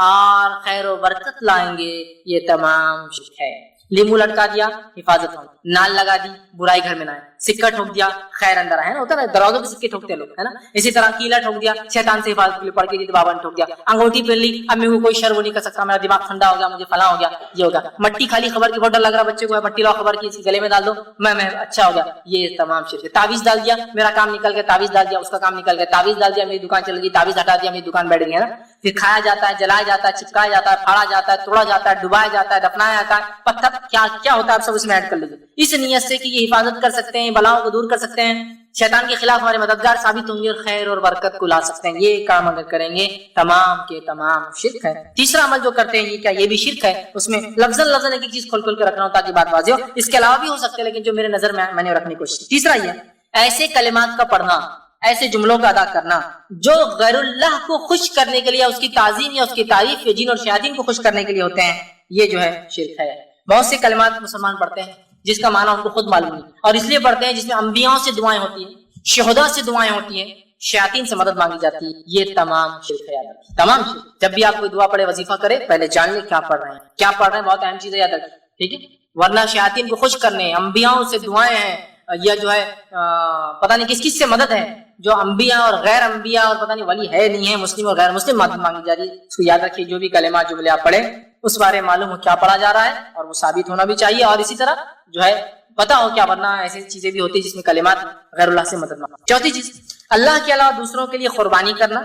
S2: اور خیر و برکت لائیں گے، یہ تمام شرک ہے۔ لیمو لٹکا دیا، حفاظت ہو، نال لگا دی، برائی گھر میں نہ آئے، سکہ ٹھوک دیا، خیر اندر آئے، ہوتا ہے نا دروازوں پہ سکے ٹھوکتے ہیں لوگ، ہے نا، اسی طرح کیلا ٹھوک دیا، شیطان سے حفاظت کے لیے پڑھ کے دی تو بابا نے ٹھوک دیا، انگوٹھی پہن لی، امی کو کوئی شر وہ نہیں کر سکتا، میرا دماغ ٹھنڈا ہو گیا، مجھے فلاں ہو گیا، یہ ہوگا، مٹی کھالی خبر کی بہت ڈر لگ رہا بچے کو، مٹی لاؤ خبر کی، اس کے گلے میں ڈال دو، میں اچھا ہو گیا، یہ تمام شرک ہے۔ تعویذ ڈال دیا، میرا کام نکل گیا، تعویذ ڈال دیا، اس کا کام نکل گیا، تعویذ ڈال دیا، میری دکان چل گئی، تعویذ ہٹا دیا، میری دکان بیٹھ گئی، ہے نا، پھر کھایا جاتا ہے، جلایا جاتا ہے، چپکایا جاتا ہے، پھاڑا جاتا ہے، توڑا جاتا ہے، ڈبایا جاتا ہے، دفنایا جاتا ہے، پتھر کیا کیا ہوتا ہے آپ سب اس میں ایڈ کر لیجیے، اس نیت سے کہ یہ حفاظت کر سکتے ہیں، بلاؤں کو دور کر سکتے ہیں، شیطان کے خلاف ہمارے مددگار ثابت ہوں گے اور خیر اور برکت کو لا سکتے ہیں، یہ کام اگر کریں گے تمام کے تمام شرک ہے۔ تیسرا عمل جو کرتے ہیں یہ کیا، یہ بھی شرک ہے، اس میں لفظاً ایک چیز کھول کھول کے رکھنا ہو تاکہ بات واضح ہو، اس کے علاوہ بھی ہو سکتے ہیں لیکن جو میرے نظر میں نے رکھنے کی کوشش کی۔ تیسرا یہ ایسے کلمات کا پڑھنا، ایسے جملوں کا ادا کرنا جو غیر اللہ کو خوش کرنے کے لیے، اس کی تعظیم یا اس کی تعریف یا جن اور شیاطین کو خوش کرنے کے لیے ہوتے ہیں، یہ جو ہے شرک ہے۔ بہت سے کلمات مسلمان پڑھتے ہیں جس کا معنی ان کو خود معلوم نہیں، اور اس لیے پڑھتے ہیں جس میں انبیاء سے دعائیں ہوتی ہیں، شہداء سے دعائیں ہوتی ہیں، شیاطین سے مدد مانگی جاتی ہے، یہ تمام شرک ہے، تمام شرک۔ جب بھی آپ کوئی دعا پڑھے، وظیفہ کرے، پہلے جان لیں کیا پڑھ رہے ہیں، کیا پڑھ رہے ہیں، بہت اہم چیز ہے، یاد رکھیں، ٹھیک ہے، ورنہ شیاطین کو خوش کرنے، انبیاء سے دعائیں ہیں، یا جو ہے پتہ نہیں کس کس سے مدد ہے، جو انبیاء اور غیر انبیاء اور پتہ نہیں ولی ہے نہیں ہے، مسلم اور غیر مسلم مدد مانگی جا رہی ہے، اس کو یاد رکھیے، جو بھی کلمات جملے آپ پڑھیں اس بارے معلوم ہو کیا پڑھا جا رہا ہے اور وہ ثابت ہونا بھی چاہیے، اور اسی طرح جو ہے پتا ہو کیا، ورنہ ایسی چیزیں بھی ہوتی ہیں جس میں کلمات غیر اللہ سے مدد مانگنا۔ چوتھی چیز، اللہ کے علاوہ دوسروں کے لیے قربانی کرنا،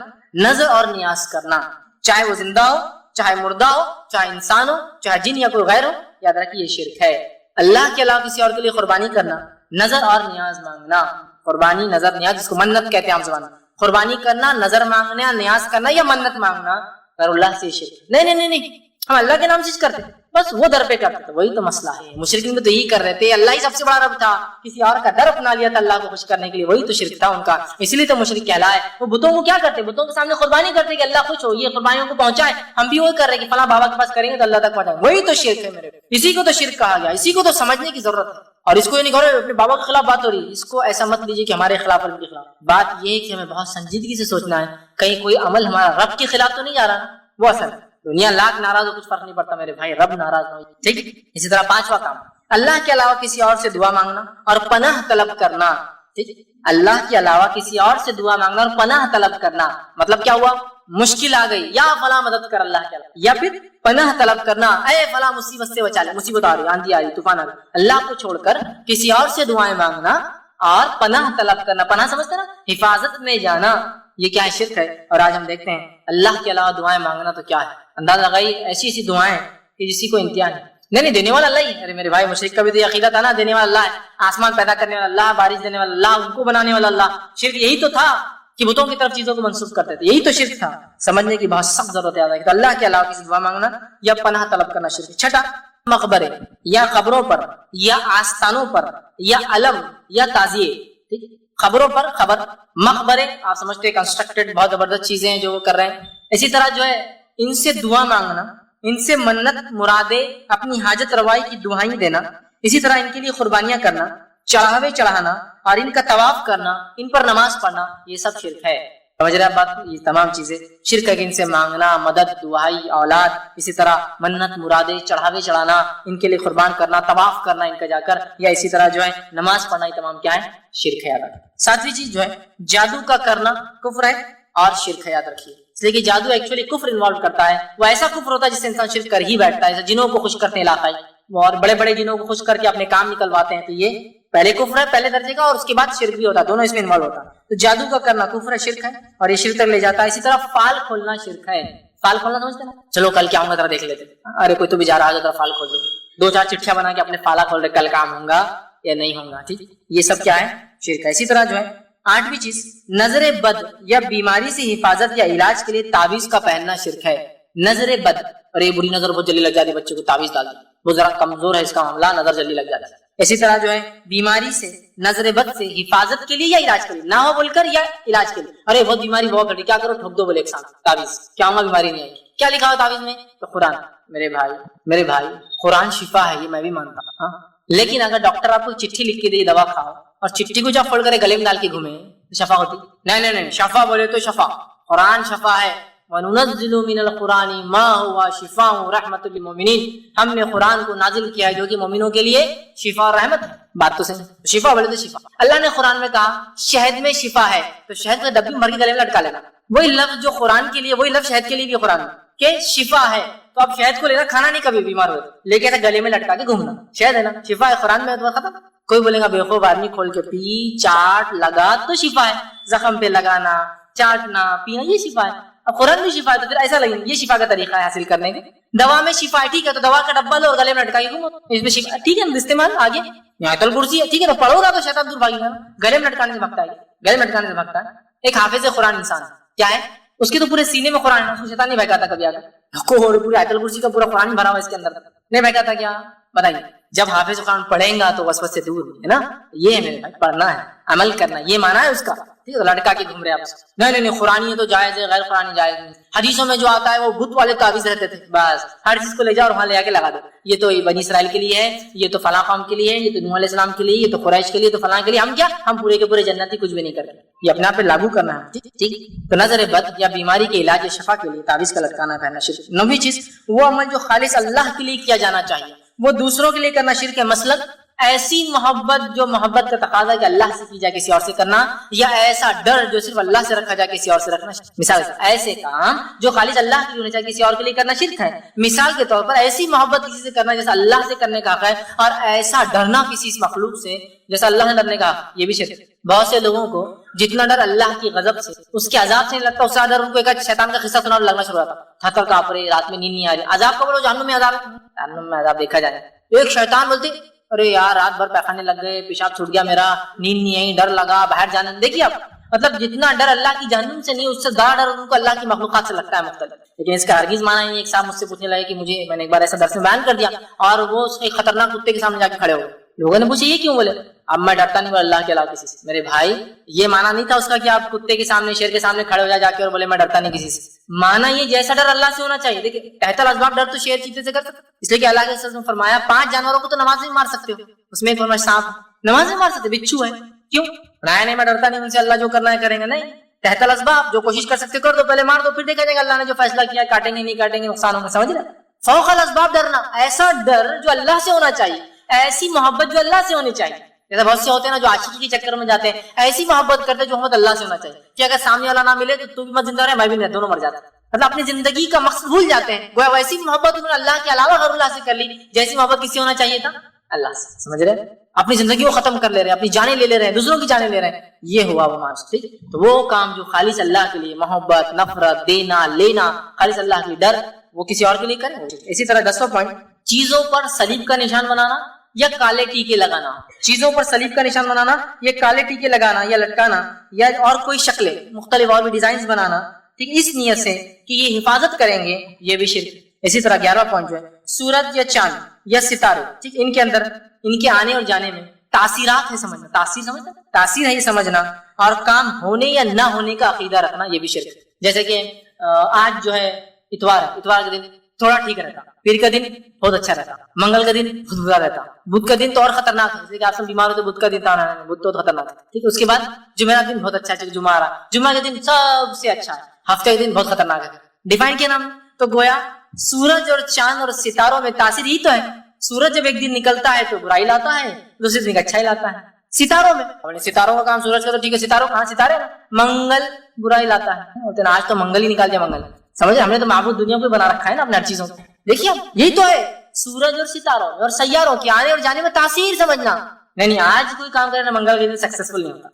S2: نذر اور نیاز کرنا، چاہے وہ زندہ ہو، چاہے مردہ ہو، چاہے انسان ہو، چاہے جن یا کوئی غیر ہو، یاد رکھیے یہ شرک ہے۔ اللہ کے علاوہ کسی اور کے لیے قربانی کرنا، نذر اور نیاز مانگنا، قربانی، نذر، نیاز، جس کو منت کہتے ہیں عام زبان میں، قربانی کرنا، نذر مانگنا، نیاز کرنا یا منت مانگنا غیر اللہ سے شرک، نہیں نہیں نہیں نہیں، ہم اللہ کے نام سے کرتے بس وہ در پہ کرتے تھے. وہی تو مسئلہ ہے. مشرکین بھی تو یہی کر رہے تھے. اللہ ہی سب سے بڑا رب تھا, کسی اور کا در اپنا لیا تھا اللہ کو خوش کرنے کے لیے. وہی تو شرک تھا ان کا, اس لیے تو مشرک کہلائے. وہ بتوں کو کیا کرتے, بتوں کے سامنے قربانی کرتے کہ اللہ خوش ہو, یہ قربانیوں کو پہنچائے. ہم بھی وہی کر رہے کہ فلاں بابا کے پاس کریں گے تو اللہ تک پہنچائیں. وہی تو شرک ہے میرے. اسی کو تو شرک کہا گیا, اسی کو تو سمجھنے کی ضرورت ہے. اور اس کو یہ نہیں کہو اپنے بابا کے خلاف بات ہو رہی ہے, اس کو ایسا مت لیجیے کہ ہمارے خلاف اور ان کے خلاف. بات یہ ہے کہ ہمیں بہت سنجیدگی سے سوچنا ہے, کہیں کوئی عمل ہمارا رب کے خلاف تو نہیں جا رہا. وہ اصل دنیا لاکھ ناراض ہو کچھ فرق نہیں پڑتا میرے بھائی, رب ناراض ہو. ٹھیک ہے. اسی طرح پانچواں کام, اللہ کے علاوہ کسی اور سے دعا مانگنا اور پناہ طلب کرنا. ٹھیک ہے. اللہ کے علاوہ کسی اور سے دعا مانگنا اور پناہ طلب کرنا, مطلب کیا ہوا, مشکل آ گئی یا فلاں مدد کر اللہ کے علاوہ, یا پھر پناہ طلب کرنا, اے فلاں مصیبت سے بچا لے, مصیبت آ رہی, آندھی آ رہی, طوفان آ رہی, اللہ کو چھوڑ کر کسی اور سے دعائیں مانگنا اور پناہ طلب کرنا. پناہ سمجھتے نا, حفاظت میں جانا. یہ کیا ہے, شرک ہے. اور آج ہم دیکھتے ہیں اللہ کے علاوہ دعائیں مانگنا تو کیا ہے. اندازہ لگائی ایسی ایسی دعائیں کہ جسی کو امتحان ہے. نہیں دینے والا اللہ ہی. ارے میرے بھائی مشرک کا بھی تو عقیدہ تھا نا, دینے والا اللہ ہے, آسمان پیدا کرنے والا اللہ, بارش دینے والا اللہ, ان کو بنانے والا اللہ. شرک یہی تو تھا کہ بتوں کی طرف چیزوں کو منسوخ کرتے تھے. یہی تو شرک تھا. سمجھنے کی بہت سخت ضرورت ہے کہ اللہ کے علاوہ کسی دعا مانگنا یا پناہ طلب کرنا شرک. چھٹا, مقبرے یا قبروں پر یا آستانوں پر یا علم یا تعزیے. ٹھیک, خبروں پر خبر, مقبرے آپ سمجھتے ہیں کنسٹرکٹڈ بہت زبردست چیزیں ہیں جو وہ کر رہے ہیں. اسی طرح جو ہے ان سے دعا مانگنا, ان سے منت مرادے, اپنی حاجت روائی کی دعائیں دینا. اسی طرح ان کے لیے قربانیاں کرنا, چڑھاوے چڑھانا اور ان کا طواف کرنا, ان پر نماز پڑھنا, یہ سب شرک ہے. سمجھ رہے بات, یہ تمام چیزیں شرک ہے. ان سے مانگنا, مدد, دعائی, اولاد, اسی طرح منت مرادے, چڑھاوے چڑھانا, ان کے لیے قربان کرنا, طواف کرنا ان کا جا کر, یا اسی طرح جو ہے نماز پڑھنا, یہ تمام کیا ہے, شرک ہے. یاد رکھیں. ساتویں چیز جو ہے جادو کا کرنا کفر ہے اور شرک ہے. یاد رکھیے, اس لیے کہ جادو ایکچولی کفر انوالو کرتا ہے. وہ ایسا کفر ہوتا ہے جس سے انسان شرک کر ہی بیٹھتا ہے. جنوں کو خوش کرتے ہیں علاقائی, اور بڑے بڑے جنوں کو خوش کر کے اپنے کام نکلواتے ہیں, تو یہ پہلے کفر ہے پہلے درجے کا, اور اس کے بعد شرک بھی ہوتا ہے. دونوں اس میں انوالو ہوتا ہے. تو جادو کا کرنا کفر ہے, شرک ہے, اور یہ شرک تک لے جاتا ہے. اسی طرح فال کھولنا شرک ہے. فال کھولنا سمجھتے ہیں نا, چلو کل کیا ہوں گا ذرا دیکھ لیتے. ارے کوئی تو بھی جا رہا ہے, ذرا فال کھول دو, 2-4 چٹھیاں بنا کے اپنے فالا کھول رہے, کل کام ہوں گا یا نہیں ہوں گا. ٹھیک, یہ سب کیا ہے, شرک ہے. اسی طرح جو ہے آٹھویں چیز, نظر بد یا بیماری سے حفاظت یا علاج کے لیے تعویذ کا پہننا شرک ہے. نظر بد, ارے بری نظر بہت جلدی لگ جاتی, بچے کو تعویذ ڈال دی, وہ ذرا کمزور ہے اس کا معاملہ, نظر جلدی لگ جاتا ہے. اسی طرح جو ہے بیماری سے, نظر بد سے حفاظت کے لیے یا علاج کے لیے, نہ ہو بول کر یا علاج کے لیے. ارے بہت بیماری بہت گھٹی, کیا کرو, ٹھوک دو بولے ایک ساتھ تعویذ, کیا ہوگا, بیماری نہیں آئے گی. کیا لکھا ہو تعویذ میں, تو قرآن. میرے بھائی قرآن شفا ہے, یہ میں بھی مانتا ہوں, لیکن اگر ڈاکٹر آپ کو چٹھی لکھ کے دے دوا کھاؤ اور چٹھی کو جب پڑھ کر گلے میں ڈال کے گھومے تو شفا ہوتی؟ نہیں, شفا بولے تو شفا, قرآن شفا ہے. وَنُنَزِّلُ مِنَ الْقُرْآنِ مَا هُوَ شِفَاءٌ وَرَحْمَةٌ لِلْمُؤْمِنِينَ, ہم نے قرآن کو نازل کیا ہے جو کہ مومنوں کے لیے شفا اور رحمت ہے. بات تو صحیح, شفا بولے تو شفا. اللہ نے قرآن میں کہا شہد میں شفا ہے, تو شہد کا ڈبی بھر کے گلے میں لٹکا لینا. وہی لفظ جو قرآن کے لیے, وہی لفظ شہد کے لیے بھی قرآن میں کہ شفا ہے. تو اب شہد کو لینا, کھانا نہیں, کبھی بیمار ہوتا لے کے گلے میں لٹکا کے گھومنا, شہد ہے نا, شفا ہے, قرآن میں تو ختم. کوئی بولے گا بیوقوف آدمی, کھول کے پی, چاٹ, لگا تو شفا ہے. زخم پہ لگانا, چاٹنا, پینا, یہ شفا ہے. اب قرآن میں شفا ہے, تو پھر ایسا لگے یہ شفا کا طریقہ ہے حاصل کرنے کا. دوا میں شفا ہے, ٹھیک ہے, تو دوا کا ڈبہ لو اور گلے میں لٹکا کے گھومو, اس میں شفا, ٹھیک ہے, استعمال آگے. آیت الکرسی ہے, ٹھیک ہے, تو پڑھو گا تو شیطان دور بھاگے گا. گلے میں لٹکانے سے بھگتا ہے, گلے میں لٹکانے سے بھگتا ہے. ایک حافظ قرآن انسان کیا ہے, اس کے تو پورے سینے میں قرآن ہے, اس کو شیطان نہیں بہکاتا کبھی آگے, پورے آیت الکرسی کا پورا قرآن بھرا ہوا اس کے اندر, نہیں بہکاتا کیا, بتائیے. جب حافظ قرآن پڑھیں گا تو وسوسے سے دور ہے نا. یہ ہے میرے بھائی, پڑھنا ہے, عمل کرنا, یہ مانا ہے اس کا. ٹھیک ہے, لٹکا کے گھوم رہے آپ. نہیں, قرآن تو جائز ہے, غیر قرآن جائز نہیں. حدیثوں میں جو آتا ہے وہ بت والے تعویذ رہتے تھے, بس ہر چیز کو لے جاؤ اور وہاں لے جا کے لگا دو. یہ تو بنی اسرائیل کے لیے ہے, یہ تو فلاں قوم کے لیے ہے, یہ تو نوح علیہ السلام کے لیے, یہ تو قریش کے لیے, تو فلاں کے لیے. ہم کیا, ہم پورے کے پورے جنتی کچھ بھی نہیں کرتے. یہ اپنے آپ پہ لاگو کرنا ہے. ٹھیک, تو نظر بد یا بیماری کے علاج یا شفا کے لیے تعویذ کا لٹکانا پہننا شرک. نویں چیز, وہ عمل جو خالص اللہ کے لیے کیا جانا چاہیے وہ دوسروں کے لیے کرنا شرک ہے. مثلاً ایسی محبت جو محبت کا تقاضا کہ اللہ سے کی جائے کسی اور سے کرنا, یا ایسا ڈر جو صرف اللہ سے رکھا جائے کسی اور سے رکھنا. مثال ایسے کام جو خالص اللہ کے لیے ہونے چاہیے کسی اور کے لیے کرنا شرک ہے. مثال کے طور پر ایسی محبت کسی سے کرنا جیسا اللہ سے کرنے کا حق ہے, اور ایسا ڈرنا کسی مخلوق سے جیسا اللہ نے ڈرنے کا, یہ بھی شرک ہے. بہت سے لوگوں کو جتنا ڈر اللہ کی غضب سے, اس کے عذاب سے نہیں لگتا, اس سے ڈر ان کو ایک شیطان کا قصہ سنا لگنا شروع ہوتا, تھر کانپ رہے, رات میں نیند نہیں آ رہی. عذاب کا بولو, جہنم میں عذاب ہے, جہنم میں عذاب دیکھا جائے. ایک شیطان بولتے ارے یار رات بھر پیخانے لگ گئے, پیشاب چھوٹ گیا میرا, نیند نہیں آئی, ڈر لگا, باہر جانے. دیکھیے مطلب جتنا ڈر اللہ کی جہنم سے نہیں اس سے زیادہ ڈر ان کو اللہ کی مخلوقات سے لگتا ہے مختلف. لیکن اس کا ہرگز معنی نہیں. ایک صاحب مجھ سے پوچھنے لگے کہ مجھے، میں نے ایک بار ایسا درس میں بیان کر دیا اور وہ ایک خطرناک کتے کے سامنے جا کے کھڑے ہو گئے. لوگوں نے پوچھا یہ کیوں؟ بولے اب میں ڈرتا نہیں اللہ کے علاوہ کسی سے. میرے بھائی یہ معنی نہیں تھا اس کا کہ آپ کتے کے سامنے، شیر کے سامنے کھڑے ہو جا کے اور بولے میں ڈرتا نہیں کسی سے. معنی یہ جیسا ڈر اللہ سے ہونا چاہیے. دیکھیں تحت الاسباب ڈر تو شیر چیتے سے کر سکتے، اس لیے کہ اللہ کے رسول نے فرمایا 5 جانوروں کو تو نماز میں مار سکتے ہو. اس میں فرمایا سانپ نماز میں مار سکتے، بچھو ہے. کیوں؟ نہیں میں ڈرتا نہیں ان سے، اللہ جو کرنا ہے کریں گے. نہیں، تحت الاسباب جو کوشش کر سکتے کر دو، پہلے مار دو پھر دیکھا جائے گا اللہ نے جو فیصلہ کیا کاٹیں گے نہیں کاٹیں گے نقصان ہوگا. سمجھ رہے؟ فوق الاسباب ڈرنا، ایسا ڈر جو اللہ سے ہونا چاہیے، ایسی محبت جو اللہ سے ہونی چاہیے. جیسے بہت سے ہوتے ہیں نا جو عاشقی کے چکر میں جاتے ہیں، ایسی محبت کرتے جو محبت اللہ سے ہونا چاہیے کہ اگر سامنے والا نہ ملے تو بھی مت زندہ رہے میں بھی نہیں، دونوں مر جاتے ہیں. مطلب اپنی زندگی کا مقصد بھول جاتے ہیں. گویا ویسی محبت انہوں نے اللہ کے علاوہ غیر اللہ سے کر لی جیسی محبت کس سے ہونا چاہیے تھا؟ اللہ سے. سمجھ رہے؟ اپنی زندگی کو ختم کر لے رہے ہیں، اپنی جانیں لے رہے ہیں، دوسروں کی جانیں لے رہے ہیں. یہ ہوا وہ معاش. ٹھیک، تو وہ کام جو خالص اللہ کے لیے محبت، نفرت، دینا لینا، خالص اللہ کے ڈر، وہ کسی اور کے لیے کریں. اسی طرح 10واں پوائنٹ، چیزوں پر صلیب کا نشان بنانا یا کالے ٹیکے لگانا. چیزوں پر صلیب کا نشان بنانا یا کالے ٹیکے لگانا یا لٹکانا یا اور کوئی شکلیں مختلف اور بھی ڈیزائنز بنانا، ٹھیک، اس نیت سے کہ یہ حفاظت کریں گے، یہ بھی شرک. اسی طرح 11واں پوائنٹ جو ہے، سورج یا چاند یا ستارے، ٹھیک، ان کے اندر ان کے آنے اور جانے میں تاثیرات ہے سمجھنا. تاثیر سمجھنا، تاثیر ہے یہ سمجھنا، اور کام ہونے یا نہ ہونے کا عقیدہ رکھنا، یہ بھی شرک. جیسے کہ آج جو ہے اتوار ہے، اتوار کے دن تھوڑا ٹھیک رہتا، پیر کا دن بہت اچھا رہتا، منگل کا دن بہت برا رہتا، بدھ کا دن تو اور خطرناک ہے. جیسے کہ آپ سب بیمار ہوتے بدھ کا دن تھا، بدھ تو خطرناک ہے. ٹھیک ہے، اس کے بعد جمعہ کا دن بہت اچھا ہے، جمعہ رہا، جمعہ کا دن سب سے اچھا ہے، ہفتے کا دن بہت خطرناک ہے. ڈیفائن کیا نام؟ تو گویا سورج اور چاند اور ستاروں میں تاثیر ہی تو ہے. سورج جب ایک دن نکلتا ہے تو برائی لاتا ہے، دوسرے دن اچھائی لاتا ہے. ستاروں میں ستاروں کا کام سورج کا تو ٹھیک ہے، ستاروں کہاں ستارے نا، منگل برائی لاتا ہے. آج تو منگل ہی نکال دیا منگل. سمجھے؟ ہم نے تو معبود دنیا کو بنا رکھا ہے نا اپنے ہر چیزوں کو. دیکھیے یہی تو ہے سورج اور ستاروں اور سیاروں کے آنے اور جانے میں تاثیر سمجھنا. نہیں آج کوئی کام کرنا منگل کے دن سکسیسفل نہیں ہوتا،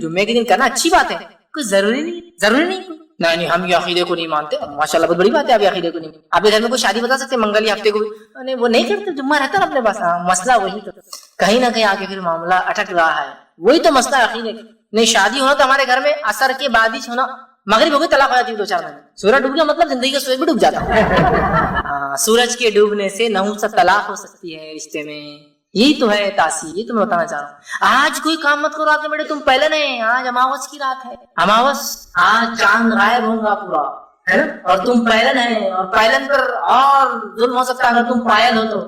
S2: جمعے کے دن کرنا اچھی بات ہے، کوئی ضروری نہیں. نہیں ہم یہ عقیدے کو نہیں مانتے. ماشاءاللہ بہت بڑی بات ہے، آپ عقیدے کو نہیں. آپ گھر میں کوئی شادی بتا سکتے منگل یا ہفتے کو بھی؟ وہ نہیں کرتے، جمعہ رہتا نا اپنے پاس. مسئلہ وہی تو کہیں نہ کہیں آگے پھر معاملہ اٹک رہا ہے. وہی تو مسئلہ عقیدے کا. نہیں شادی ہونا تو ہمارے گھر میں اثر کے بعد ہی ہونا، مغرب ہو گئی طلاق ہو جاتی ہے 2-4 مہینے. سورج ڈوب گیا مطلب زندگی کا سورج بھی ڈوب جاتا ہے. سورج کے ڈوبنے سے نحوست طلاق ہو سکتی ہے رشتے میں. یہی تو ہے تاثیر، یہ تو میں بتانا چاہ رہا ہوں. آج کوئی کام مت کرو، رات میں بیٹے تم پہلے نہیں، آج اماوس کی رات ہے، اماوس آج چاند غائب ہوگا پورا ہے نا، اور تم پہلن ہے، اور پہلن پر اور ظلم ہو سکتا ہے اگر تم پائل ہو تو.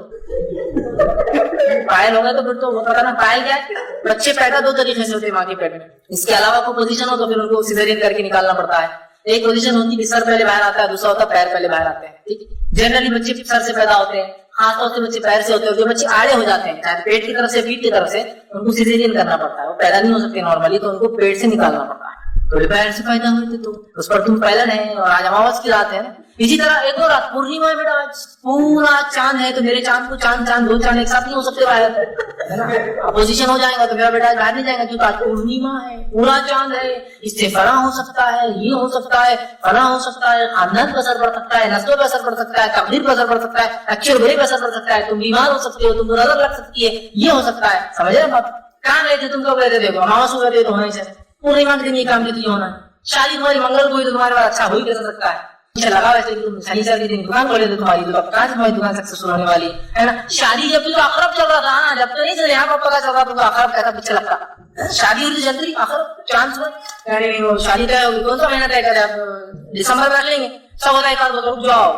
S2: پائل ہو گئے تو پھر تو وہ پتا نا پائل کیا ہے. بچے پیدا 2 طریقے سے ہوتے ہیں ماں کے پیٹ میں. اس کے علاوہ کوئی پوزیشن ہو تو پھر ان کو سیزرین کر کے نکالنا پڑتا ہے. ایک پوزیشن ہوتی ہے سر پہلے باہر آتا ہے، دوسرا ہوتا ہے پیر پہلے باہر آتے ہیں. ٹھیک، جنرلی بچے سر سے پیدا ہوتے ہیں، خاص طور سے بچے پیر سے ہوتے ہیں. اور جو بچے آڑے ہو جاتے ہیں چاہے پیٹ کی طرف سے پیٹ کی طرف سے، ان کو سیزرین کرنا پڑتا ہے. وہ پیدا نہیں ہو سکتے نارملی، تو ان کو پیٹ سے نکالنا پڑتا ہے. تو پیر سے پیدا ہوئے تھے تو اس پر تم پہلن ہے، اور آج اماوس کی رات ہے. اسی طرح ایک اور رات پورنیما ہے بیٹا، آج پورا چاند ہے تو میرے چاند کو چاند 2 چاند ایک ساتھ نہیں ہو سکتے باہر، اپوزیشن ہو جائے گا تو میرا بیٹا باہر نہیں جائے گا کیونکہ آج پورنیما ہے، پورا چاند ہے. اس سے فلاں ہو سکتا ہے، یہ ہو سکتا ہے، فلاں ہو سکتا ہے، خاندان پر اثر پڑ سکتا ہے، نسلوں پہ اثر پڑ سکتا ہے، تقدیر پر اثر پڑ سکتا ہے، اچھے اور برے پہ اثر پڑ سکتا ہے. تم بیمار ہو سکتے ہو، تم کو نظر لگ سکتی ہے، یہ ہو سکتا ہے. سمجھ رہے بات؟ کہاں گئے تھے تم لوگ؟ گئے تھے دیکھو اماوس ہو گئے تھے تو ہونا ہی چاہیے. پورنیما کے دن یہ کام کے لیے ہونا ہے. شادی تمہاری منگل کو ہوئی تو تمہارے پاس اچھا ہو ہی کیسا سکتا ہے؟ اچھا لگا ویسے تم شنیچر کے دن دکان کھولے تھے تمہاری، تو کہاں سے تمہاری دکان سکسیسفل ہونے والی ہے نا. شادی جب تو اخرب چل رہا تھا، جب تو نہیں چل یہاں پر پتا چل رہا تو اخرب کیسا پیچھے لگتا. شادی ہوئی جنوری اخرب چانس میں شادی طے ہوگی کون سا مہینہ طے کرے؟ آپ دسمبر میں رکھ لیں گے. سب ہوتا ہے ایک بار رک جاؤ،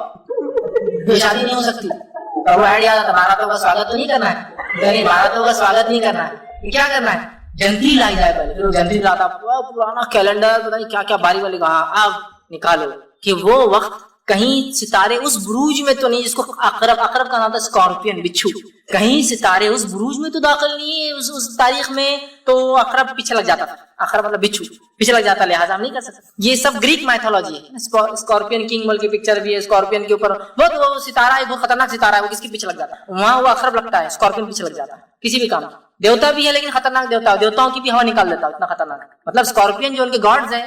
S2: یہ شادی نہیں ہو سکتی. اور وہ آئیڈیا آتا تھا باراتوں کا سواگت تو نہیں کرنا ہے، باراتوں کا سواگت نہیں کرنا ہے. کیا کرنا ہے؟ جنتری لائی جائے پہلے. پھر جنتری لاتا پرانا کیلنڈر پتہ نہیں کیا کیا باری والی کہاں اب نکالو کہ وہ وقت کہیں ستارے اس بروج میں تو نہیں جس کو عقرب کا نام تھا اسکارپین بچھو، کہیں ستارے اس بروج میں تو داخل نہیں ہے اس تاریخ میں، تو عقرب پیچھے لگ جاتا تھا. عقرب مطلب بچھو پیچھے لگ جاتا، لہٰذا ہم نہیں کر سکتے. یہ سب گریک میتھولوجی ہے. اسکارپین کنگ بول کے پکچر بھی ہے، اسکارپین کے اوپر بہت وہ ستارہ ہے، بہت خطرناک ستارہ ہے، وہ کس کے پیچھے لگ جاتا ہے؟ وہاں وہ عقرب لگتا ہے، اسکارپین پیچھے لگ جاتا ہے کسی بھی کام. دیوتا بھی ہے لیکن خطرناک دیوتا، دیوتاؤں کی بھی ہوا نکال دیتا ہے، اتنا خطرناک. مطلب اسکارپین جو ان کے گاڈز ہیں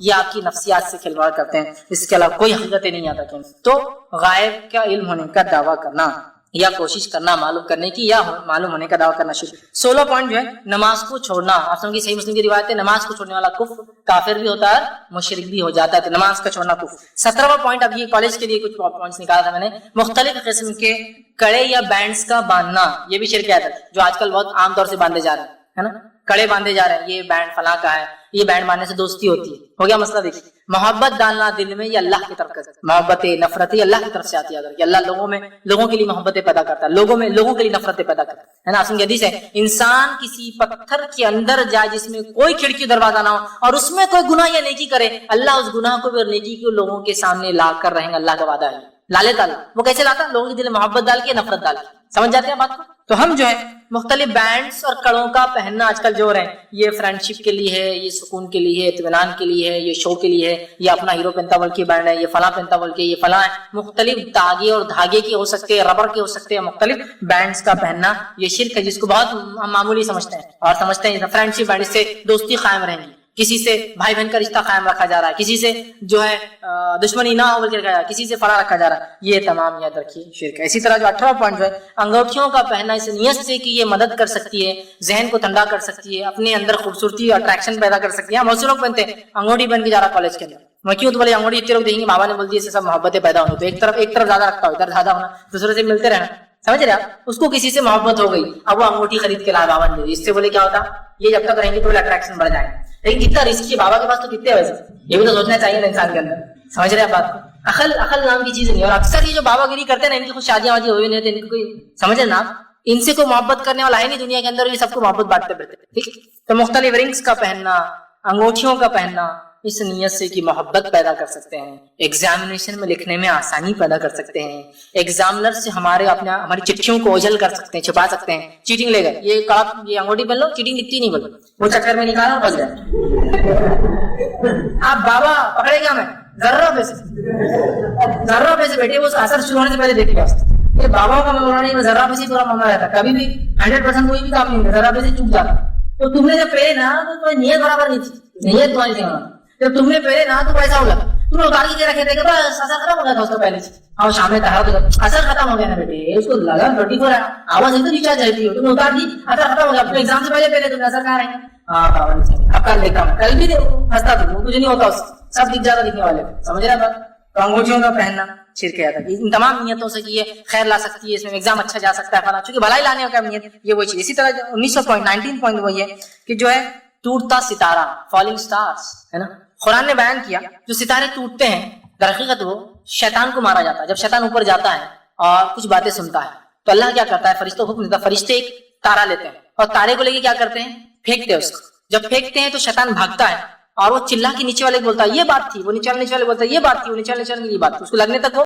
S2: یہ آپ کی نفسیات سے کھلواڑ کرتے ہیں، اس کے علاوہ کوئی حقیقت نہیں آتا کہیں۔ تو غائب کا علم ہونے کا دعویٰ کرنا یا کوشش کرنا معلوم کرنے کی یا معلوم ہونے کا دعویٰ کرنا شروع۔ 16 پوائنٹ جو ہے نماز کو چھوڑنا، آپ سمجھے صحیح مسلم کی روایت ہے نماز کو چھوڑنے والا کفر کافر بھی ہوتا ہے مشرک بھی ہو جاتا ہے، تو نماز کا چھوڑنا کفر۔ 17واں پوائنٹ، اب یہ کالج کے لیے کچھ پوائنٹس نکالا تھا میں نے، مختلف قسم کے کڑے یا بینڈز کا باندھنا، یہ بھی شرک ہے جو آج کل بہت عام طور سے باندھے جا رہے ہیں، ہے نا، کڑے باندھے جا رہے ہیں، یہ بینڈ فلاں کا ہے، یہ بینڈ باندھنے سے دوستی ہوتی ہے، ہو گیا مسئلہ۔ دیکھیے محبت ڈالنا دل میں یہ اللہ کی طرف سے، محبت نفرت یہ اللہ کی طرف سے آتی ہے، کہ اللہ لوگوں کے لیے محبتیں پیدا کرتا ہے، لوگوں کے لیے نفرتیں پیدا کرتا ہے نا۔ آپ کی حدیث ہے انسان کسی پتھر کے اندر جائے جس میں کوئی کھڑکی دروازہ نہ ہو اور اس میں کوئی گناہ یا نیکی کرے، اللہ اس گناہ کو بھی اور نیکی کو لوگوں کے سامنے لا کر رہیں گے، اللہ کا وعدہ ہے، لا لیتا اللہ۔ وہ کیسے لاتا؟ لوگوں کے دل میں محبت ڈال کے نفرت ڈال کے، سمجھ جاتے ہیں بات کو؟ تو ہم جو ہے مختلف بینڈز اور کڑوں کا پہننا آج کل جو ہو رہے ہیں، یہ فرینڈ شپ کے لیے ہے، یہ سکون کے لیے ہے، اطمینان کے لیے ہے، یہ شو کے لیے ہے، یہ اپنا ہیرو پہنتا بول کے بینڈ ہے، یہ فلاں پہنتا بول کے، یہ فلاں ہے، مختلف تاگے اور دھاگے کے ہو سکتے ہیں، ربر کے ہو سکتے ہیں، مختلف بینڈز کا پہننا یہ شرک ہے، جس کو بہت ہم معمولی سمجھتے ہیں اور سمجھتے ہیں فرینڈ شپ بینڈ، اس سے دوستی قائم رہیں گی، کسی سے بھائی بہن کا رشتہ قائم رکھا جا رہا ہے، کسی سے جو ہے دشمنی نہ ہو بول کے رکھا جا رہا ہے، کسی سے فلاں رکھا جا رہا ہے، یہ تمام یاد رکھیے شرک ہے۔ اسی طرح جو 18واں پوائنٹ جو ہے انگوٹھیوں کا پہننا اس نیت سے کہ یہ مدد کر سکتی ہے، ذہن کو ٹھنڈا کر سکتی ہے، اپنے اندر خوبصورتی اور اٹریکشن پیدا کر سکتی ہے۔ بہت سے لوگ پہنتے ہیں انگوٹھی پہن کے جا رہا کالج کے اندر، میں کیوں تو بولے انگوٹھی اتنے لوگ دیکھیں گے بابا نے بول دیا اس سے سب محبتیں پیدا ہونی، تو ایک طرف زیادہ رکھتا ہو، ادھر زیادہ ہونا، دوسرے سے ملتے رہنا، سمجھ رہے آپ؟ اس کو کسی سے محبت ہو گئی، اب وہ انگوٹھی خرید کے لا بابا نے، اس سے بولے کیا ہوتا؟ یہ جب تک رہیں گے تو اٹریکشن بڑھ جائے گا، لیکن کتنا رسکی ہے، بابا کے پاس تو کتنے ویسے، یہ بھی تو سوچنا چاہیے نا انسان کے اندر، سمجھ رہے ہیں بات کو؟ عقل نام کی چیز نہیں، اور اکثر یہ جو بابا گیری کرتے ہیں نا، ان کی کچھ شادیاں وادی ہوئی نہیں، ان کو کوئی سمجھے نا، ان سے کوئی محبت کرنے والا ہے نہیں دنیا کے اندر، یہ سب کو محبت بانٹتے پھرتے، ٹھیک ہے؟ تو مختلف رنگز کا پہننا، انگوٹھیوں کا پہننا اس نیت سے کہ محبت پیدا کر سکتے ہیں، ایگزامینیشن میں لکھنے میں آسانی پیدا کر سکتے ہیں، ایگزامنر سے ہماری چٹھیوں کو اوجھل کر سکتے ہیں، چھپا سکتے ہیں، چیٹنگ لے گئے یہ انگوٹھی پہن لو، چیٹنگ اتنی نہیں بول، وہ چکر میں نکالا اور پھنس گئے، آپ بابا پکڑے گا میں ذرہ پیسے بیٹھے، وہ اثر شروع ہونے سے پہلے دیکھ لیا، یہ بابا کا معاملہ نہیں، ذرہ پیسے پورا معاملہ رہتا، کبھی بھی 100% کوئی بھی کام نہیں ہوتا، ذرہ پیسے چوک جاتا۔ تو تم نے جب پہلے نا تو نیت برابر نہیں تھی، نیت تمہاری تھی، جب تم نے پہلے نا تو پیسہ اڑا، تم نے اتار کے رکھے تھے کہ بس اثر ختم ہو گیا تھا اس کا پہلے سے، اور شام میں کہا تو اثر ختم ہو گیا نا بیٹے، اس کو لگا 24 آواز ایک تو ریچارج رہتی ہے، تم نے اتار دی، اثر ختم ہو گیا، اپنے ایگزام سے پہلے تم نے اثر کہاں رہیں گے؟ اب کل دیکھتا ہوں، کل بھی ہنستا تھا، وہ کچھ نہیں ہوتا، سب دکھ جاتا دکھنے والے، سمجھ رہے بات؟ تو انگوٹھیوں کا پہننا شرک ہے، ان تمام نیتوں سے کہ یہ خیر لا سکتی ہے، اس میں ایگزام اچھا جا سکتا ہے فلاں، چونکہ بھلائی لانے کا نیت یہ وہی چیز۔ اسی طرح 19 پوائنٹ وہ یہ کہ جو ہے ٹوٹتا ستارہ، فالنگ سٹارز، ہے نا، قرآن نے بیان کیا جو ستارے ٹوٹتے ہیں در حقیقت وہ شیطان کو مارا جاتا ہے، جب شیطان اوپر جاتا ہے اور کچھ باتیں سنتا ہے تو اللہ کیا کرتا ہے، فرشتوں کو حکم دیتا ہے، فرشتے ایک تارا لیتے ہیں اور تارے کو لے کے کیا کرتے ہیں، پھینکتے ہیں اس کو، جب پھینکتے ہیں تو شیطان بھاگتا ہے اور وہ چلا کے نیچے والے کو بولتا ہے یہ بات تھی، وہ نیچے والے بولتا ہے یہ بات تھی، وہ نیچے والے یہ بات تھی، اس کو لگنے تک وہ